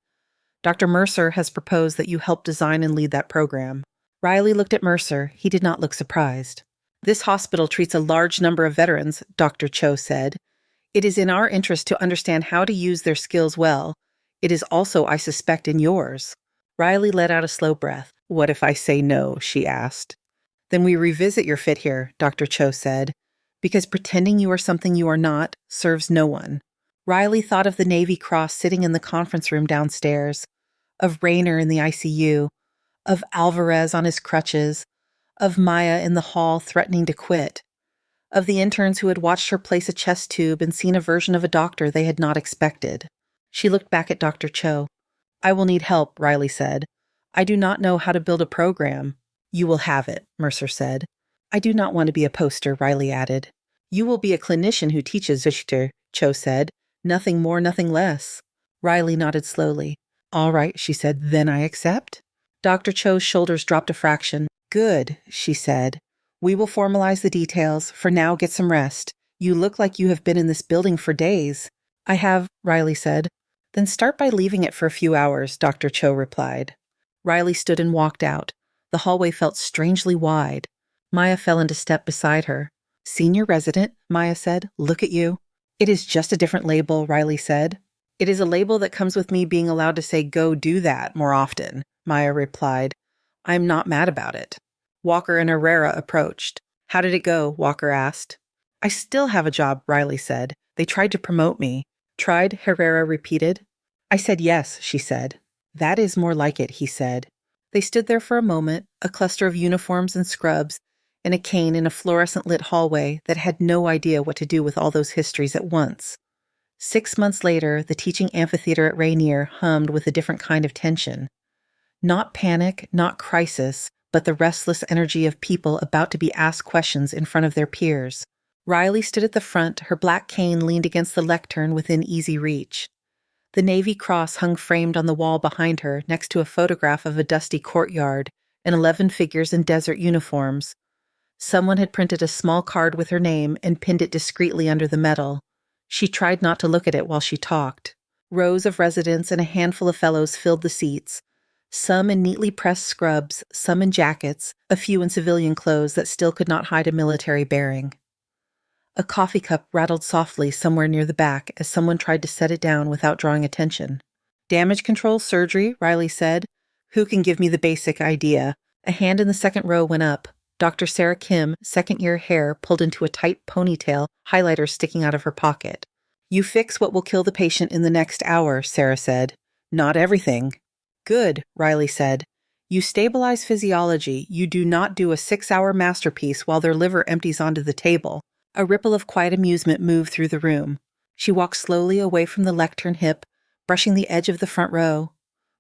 Dr. Mercer has proposed that you help design and lead that program. Riley looked at Mercer. He did not look surprised. This hospital treats a large number of veterans, Dr. Cho said. It is in our interest to understand how to use their skills well. It is also, I suspect, in yours. Riley let out a slow breath. What if I say no? She asked. Then we revisit your fit here, Dr. Cho said, because pretending you are something you are not serves no one. Riley thought of the Navy Cross sitting in the conference room downstairs, of Rayner in the ICU, of Alvarez on his crutches, of Maya in the hall threatening to quit, of the interns who had watched her place a chest tube and seen a version of a doctor they had not expected. She looked back at Dr. Cho. I will need help, Riley said. I do not know how to build a program. You will have it, Mercer said. I do not want to be a poster, Riley added. You will be a clinician who teaches, Züchter, Cho said. Nothing more, nothing less. Riley nodded slowly. All right, she said, then I accept. Dr. Cho's shoulders dropped a fraction. Good, she said. We will formalize the details. For now, get some rest. You look like you have been in this building for days. I have, Riley said. Then start by leaving it for a few hours, Dr. Cho replied. Riley stood and walked out. The hallway felt strangely wide. Maya fell into step beside her. Senior resident, Maya said. Look at you. It is just a different label, Riley said. It is a label that comes with me being allowed to say go do that more often, Maya replied. I'm not mad about it. Walker and Herrera approached. How did it go? Walker asked. I still have a job, Riley said. They tried to promote me. Tried, Herrera repeated. I said yes, she said. That is more like it, he said. They stood there for a moment, a cluster of uniforms and scrubs, and a cane in a fluorescent-lit hallway that had no idea what to do with all those histories at once. 6 months later, the teaching amphitheater at Rainier hummed with a different kind of tension. Not panic, not crisis, but the restless energy of people about to be asked questions in front of their peers. Riley stood at the front, her black cane leaned against the lectern within easy reach. The Navy Cross hung framed on the wall behind her next to a photograph of a dusty courtyard and 11 figures in desert uniforms. Someone had printed a small card with her name and pinned it discreetly under the metal. She tried not to look at it while she talked. Rows of residents and a handful of fellows filled the seats, some in neatly pressed scrubs, some in jackets, a few in civilian clothes that still could not hide a military bearing. A coffee cup rattled softly somewhere near the back as someone tried to set it down without drawing attention. Damage control surgery, Riley said. Who can give me the basic idea? A hand in the second row went up. Dr. Sarah Kim, second-year hair pulled into a tight ponytail, highlighter sticking out of her pocket. You fix what will kill the patient in the next hour, Sarah said. Not everything. Good, Riley said. You stabilize physiology. You do not do a 6-hour masterpiece while their liver empties onto the table. A ripple of quiet amusement moved through the room. She walked slowly away from the lectern hip, brushing the edge of the front row.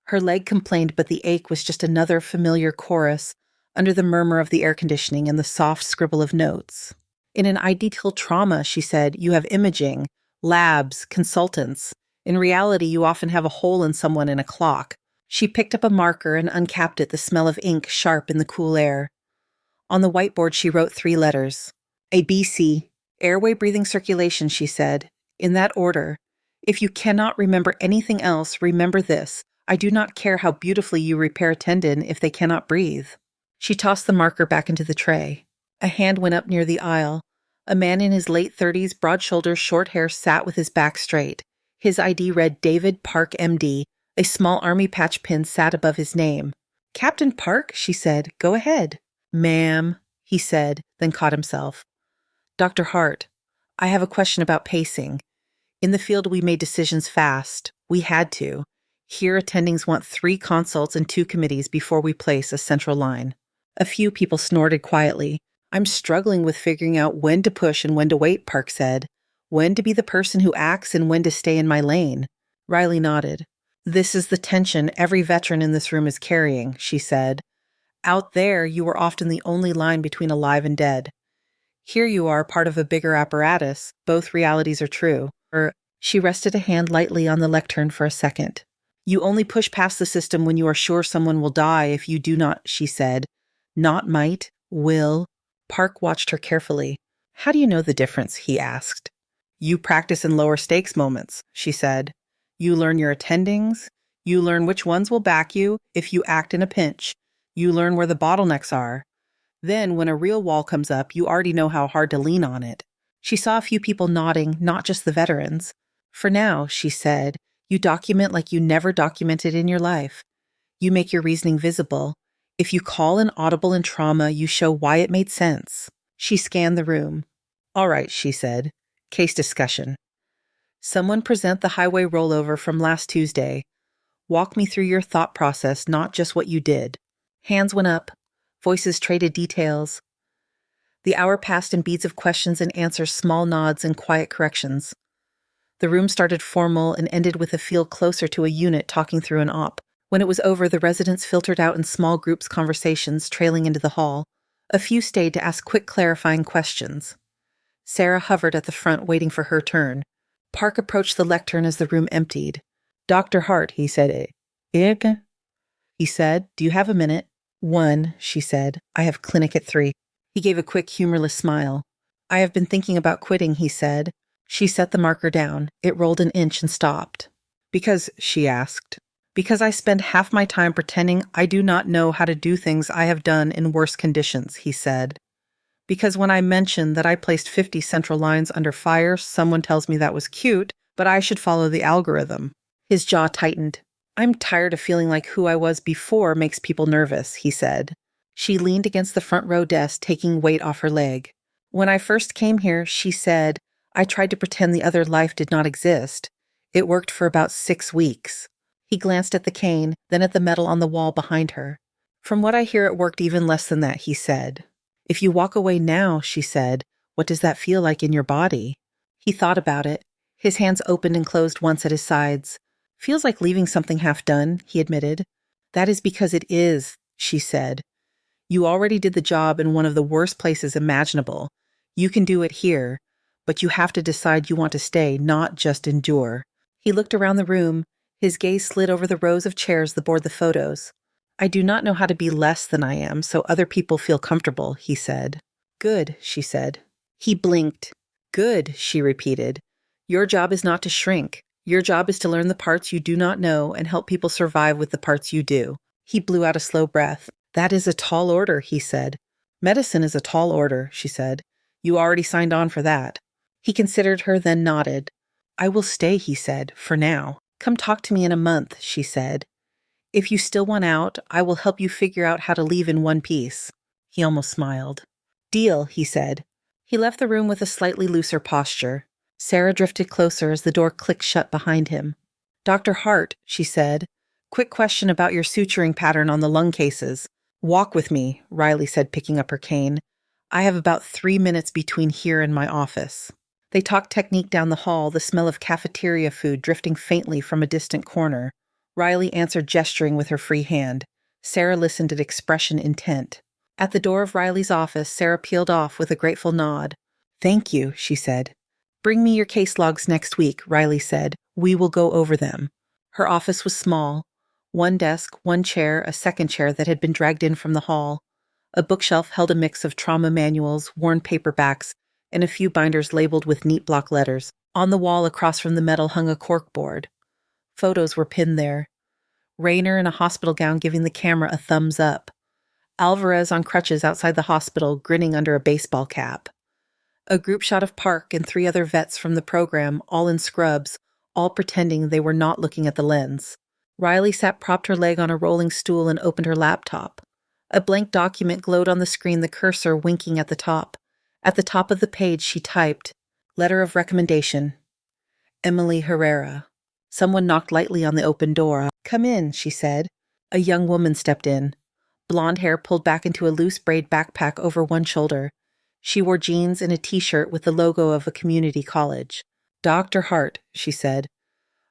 Her leg complained, but the ache was just another familiar chorus, under the murmur of the air conditioning and the soft scribble of notes. In an ideal trauma, she said, you have imaging, labs, consultants. In reality, you often have a hole in someone in a clock. She picked up a marker and uncapped it, the smell of ink sharp in the cool air. On the whiteboard, she wrote 3 letters. A BC, airway breathing circulation, she said. In that order. If you cannot remember anything else, remember this. I do not care how beautifully you repair a tendon if they cannot breathe. She tossed the marker back into the tray. A hand went up near the aisle. A man in his late 30s, broad shoulders, short hair, sat with his back straight. His ID read David Park, MD. A small army patch pin sat above his name. Captain Park, she said. Go ahead. Ma'am, he said, then caught himself. Dr. Hart, I have a question about pacing. In the field, we made decisions fast. We had to. Here, attendings want 3 consults and 2 committees before we place a central line. A few people snorted quietly. I'm struggling with figuring out when to push and when to wait, Park said. When to be the person who acts and when to stay in my lane. Riley nodded. This is the tension every veteran in this room is carrying, she said. Out there, you were often the only line between alive and dead. Here you are, part of a bigger apparatus. Both realities are true. She rested a hand lightly on the lectern for a second. You only push past the system when you are sure someone will die if you do not, she said. Not might, will. Park watched her carefully. How do you know the difference? He asked. You practice in lower stakes moments, she said. You learn your attendings. You learn which ones will back you if you act in a pinch. You learn where the bottlenecks are. Then, when a real wall comes up, you already know how hard to lean on it. She saw a few people nodding, not just the veterans. For now, she said, you document like you never documented in your life. You make your reasoning visible. If you call an audible in trauma, you show why it made sense. She scanned the room. All right, she said. Case discussion. Someone present the highway rollover from last Tuesday. Walk me through your thought process, not just what you did. Hands went up. Voices traded details. The hour passed in beads of questions and answers, small nods and quiet corrections. The room started formal and ended with a feel closer to a unit talking through an op. When it was over, the residents filtered out in small groups, conversations trailing into the hall. A few stayed to ask quick clarifying questions. Sarah hovered at the front, waiting for her turn. Park approached the lectern as the room emptied. Dr. Hart, he said. Ich? He said, do you have a minute? 1, she said. I have clinic at 3. He gave a quick, humorless smile. I have been thinking about quitting, he said. She set the marker down. It rolled an inch and stopped. Because, she asked. Because I spend half my time pretending I do not know how to do things I have done in worse conditions, he said. Because when I mentioned that I placed 50 central lines under fire, someone tells me that was cute, but I should follow the algorithm. His jaw tightened. I'm tired of feeling like who I was before makes people nervous, he said. She leaned against the front row desk, taking weight off her leg. When I first came here, she said, I tried to pretend the other life did not exist. It worked for about 6 weeks. He glanced at the cane, then at the medal on the wall behind her. From what I hear, it worked even less than that, he said. If you walk away now, she said, what does that feel like in your body? He thought about it. His hands opened and closed once at his sides. Feels like leaving something half done, he admitted. That is because it is, she said. You already did the job in one of the worst places imaginable. You can do it here, but you have to decide you want to stay, not just endure. He looked around the room. His gaze slid over the rows of chairs that bore the photos. I do not know how to be less than I am, so other people feel comfortable, he said. Good, she said. He blinked. Good, she repeated. Your job is not to shrink. Your job is to learn the parts you do not know and help people survive with the parts you do. He blew out a slow breath. That is a tall order, he said. Medicine is a tall order, she said. You already signed on for that. He considered her, then nodded. I will stay, he said, for now. Come talk to me in a month, she said. If you still want out, I will help you figure out how to leave in one piece. He almost smiled. Deal, he said. He left the room with a slightly looser posture. Sarah drifted closer as the door clicked shut behind him. Dr. Hart, she said. Quick question about your suturing pattern on the lung cases. Walk with me, Riley said, picking up her cane. I have about 3 minutes between here and my office. They talked technique down the hall, the smell of cafeteria food drifting faintly from a distant corner. Riley answered, gesturing with her free hand. Sarah listened at expression intent. At the door of Riley's office, Sarah peeled off with a grateful nod. Thank you, she said. Bring me your case logs next week, Riley said. We will go over them. Her office was small. 1 desk, 1 chair, a second chair that had been dragged in from the hall. A bookshelf held a mix of trauma manuals, worn paperbacks, and a few binders labeled with neat block letters. On the wall across from the metal hung a corkboard. Photos were pinned there. Rayner in a hospital gown giving the camera a thumbs up. Alvarez on crutches outside the hospital, grinning under a baseball cap. A group shot of Park and 3 other vets from the program, all in scrubs, all pretending they were not looking at the lens. Riley sat propped her leg on a rolling stool and opened her laptop. A blank document glowed on the screen, the cursor winking at the top. At the top of the page, she typed, Letter of recommendation. Emily Herrera. Someone knocked lightly on the open door. Come in, she said. A young woman stepped in. Blonde hair pulled back into a loose braid backpack over one shoulder. She wore jeans and a t-shirt with the logo of a community college. Dr. Hart, she said.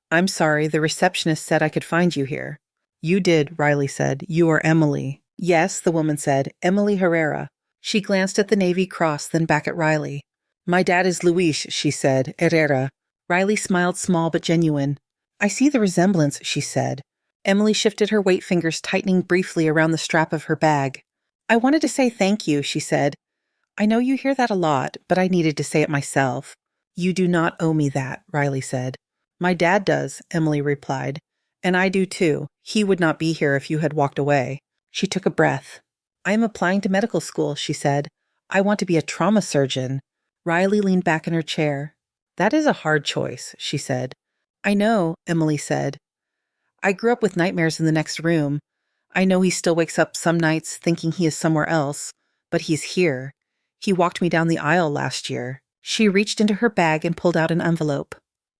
I'm sorry, the receptionist said I could find you here. You did, Riley said. You are Emily. Yes, the woman said. Emily Herrera. She glanced at the Navy Cross, then back at Riley. My dad is Luis, she said. Herrera. Riley smiled, small but genuine. I see the resemblance, she said. Emily shifted her weight fingers, tightening briefly around the strap of her bag. I wanted to say thank you, she said. I know you hear that a lot, but I needed to say it myself. You do not owe me that, Riley said. My dad does, Emily replied. And I do too. He would not be here if you had walked away. She took a breath. I am applying to medical school, she said. I want to be a trauma surgeon. Riley leaned back in her chair. That is a hard choice, she said. I know, Emily said. I grew up with nightmares in the next room. I know he still wakes up some nights thinking he is somewhere else, but he's here. He walked me down the aisle last year. She reached into her bag and pulled out an envelope.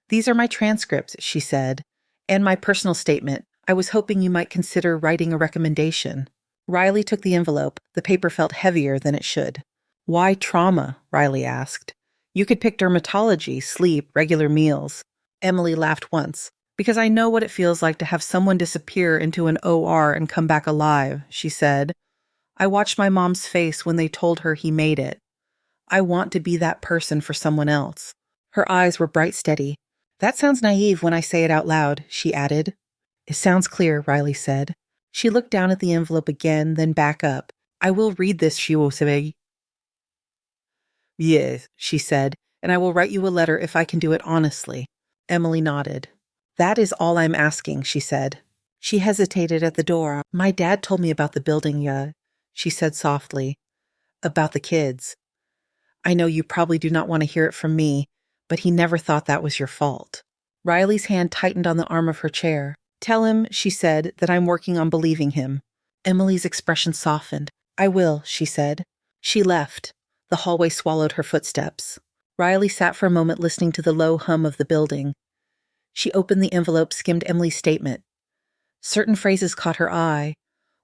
These are my transcripts, she said, and my personal statement. I was hoping you might consider writing a recommendation. Riley took the envelope. The paper felt heavier than it should. Why trauma? Riley asked. You could pick dermatology, sleep, regular meals. Emily laughed once. Because I know what it feels like to have someone disappear into an OR and come back alive, she said. I watched my mom's face when they told her he made it. I want to be that person for someone else. Her eyes were bright steady. That sounds naive when I say it out loud, she added. It sounds clear, Riley said. She looked down at the envelope again, then back up. I will read this, she will say. Yes, she said, and I will write you a letter if I can do it honestly. Emily nodded. That is all I'm asking, she said. She hesitated at the door. My dad told me about the building, she said softly. About the kids. I know you probably do not want to hear it from me, but he never thought that was your fault. Riley's hand tightened on the arm of her chair. Tell him, she said, that I'm working on believing him. Emily's expression softened. I will, she said. She left. The hallway swallowed her footsteps. Riley sat for a moment listening to the low hum of the building. She opened the envelope, skimmed Emily's statement. Certain phrases caught her eye,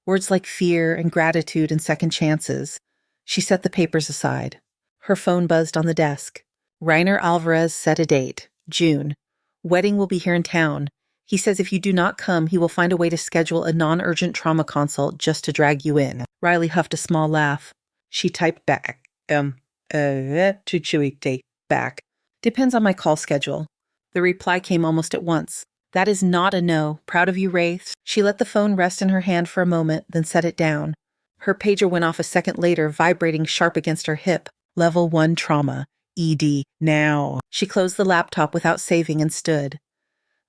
words like fear and gratitude and second chances. She set the papers aside. Her phone buzzed on the desk. Reiner Alvarez set a date, June. Wedding will be here in town. He says if you do not come, he will find a way to schedule a non-urgent trauma consult just to drag you in. Riley huffed a small laugh. She typed back. Back. Depends on my call schedule. The reply came almost at once. That is not a no. Proud of you, Wraith. She let the phone rest in her hand for a moment, then set it down. Her pager went off a second later, vibrating sharp against her hip. Level 1 trauma. ED. Now. She closed the laptop without saving and stood.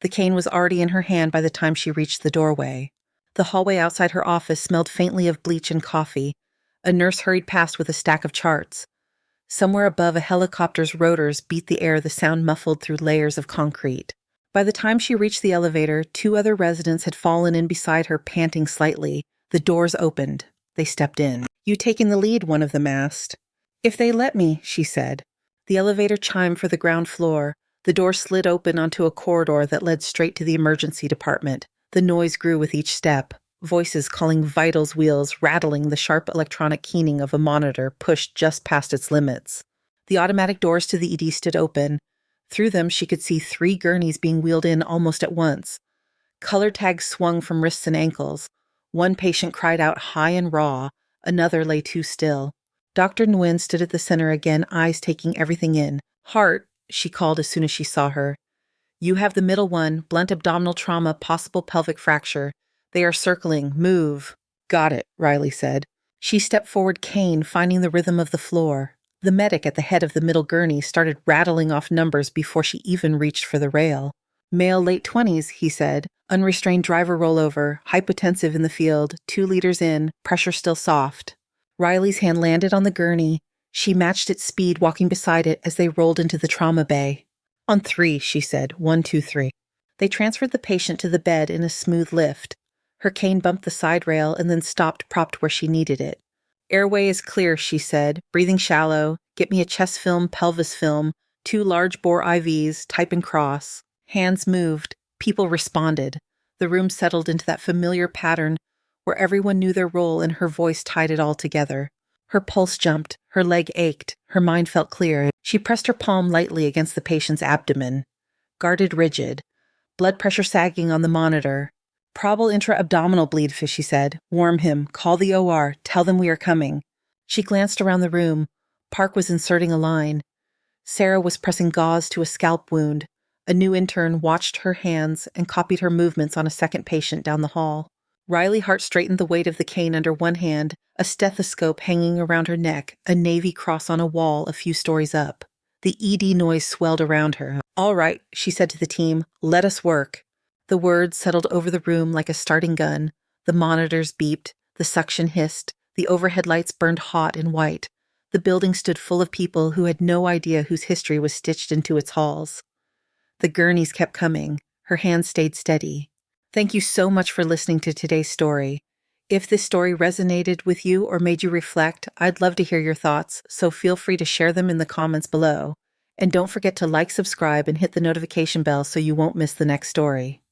The cane was already in her hand by the time she reached the doorway. The hallway outside her office smelled faintly of bleach and coffee. A nurse hurried past with a stack of charts. Somewhere above, a helicopter's rotors beat the air, the sound muffled through layers of concrete. By the time she reached the elevator, 2 other residents had fallen in beside her, panting slightly. The doors opened. They stepped in. You taking the lead, one of them asked. If they let me, she said. The elevator chimed for the ground floor. The door slid open onto a corridor that led straight to the emergency department. The noise grew with each step. Voices calling vitals wheels, rattling the sharp electronic keening of a monitor pushed just past its limits. The automatic doors to the ED stood open. Through them, she could see 3 gurneys being wheeled in almost at once. Color tags swung from wrists and ankles. One patient cried out high and raw. Another lay too still. Dr. Nguyen stood at the center again, eyes taking everything in. Heart, she called as soon as she saw her. You have the middle one, blunt abdominal trauma, possible pelvic fracture. They are circling. Move. Got it, Riley said. She stepped forward, cane, finding the rhythm of the floor. The medic at the head of the middle gurney started rattling off numbers before she even reached for the rail. Male late 20s, he said. Unrestrained driver rollover, hypotensive in the field, 2 liters in, pressure still soft. Riley's hand landed on the gurney. She matched its speed, walking beside it as they rolled into the trauma bay. On 3, she said. 1, 2, 3. They transferred the patient to the bed in a smooth lift. Her cane bumped the side rail and then stopped propped where she needed it. Airway is clear, she said. Breathing shallow. Get me a chest film, pelvis film, 2 large bore IVs, type and cross. Hands moved. People responded. The room settled into that familiar pattern where everyone knew their role and her voice tied it all together. Her pulse jumped. Her leg ached. Her mind felt clear. She pressed her palm lightly against the patient's abdomen. Guarded rigid. Blood pressure sagging on the monitor. Probable intra-abdominal bleed, she said. Warm him. Call the OR. Tell them we are coming. She glanced around the room. Park was inserting a line. Sarah was pressing gauze to a scalp wound. A new intern watched her hands and copied her movements on a second patient down the hall. Riley Hart straightened the weight of the cane under one hand, a stethoscope hanging around her neck, a navy cross on a wall a few stories up. The ED noise swelled around her. All right, she said to the team. Let us work. The words settled over the room like a starting gun. The monitors beeped. The suction hissed. The overhead lights burned hot and white. The building stood full of people who had no idea whose history was stitched into its halls. The gurneys kept coming. Her hand stayed steady. Thank you so much for listening to today's story. If this story resonated with you or made you reflect, I'd love to hear your thoughts, so feel free to share them in the comments below. And don't forget to like, subscribe, and hit the notification bell so you won't miss the next story.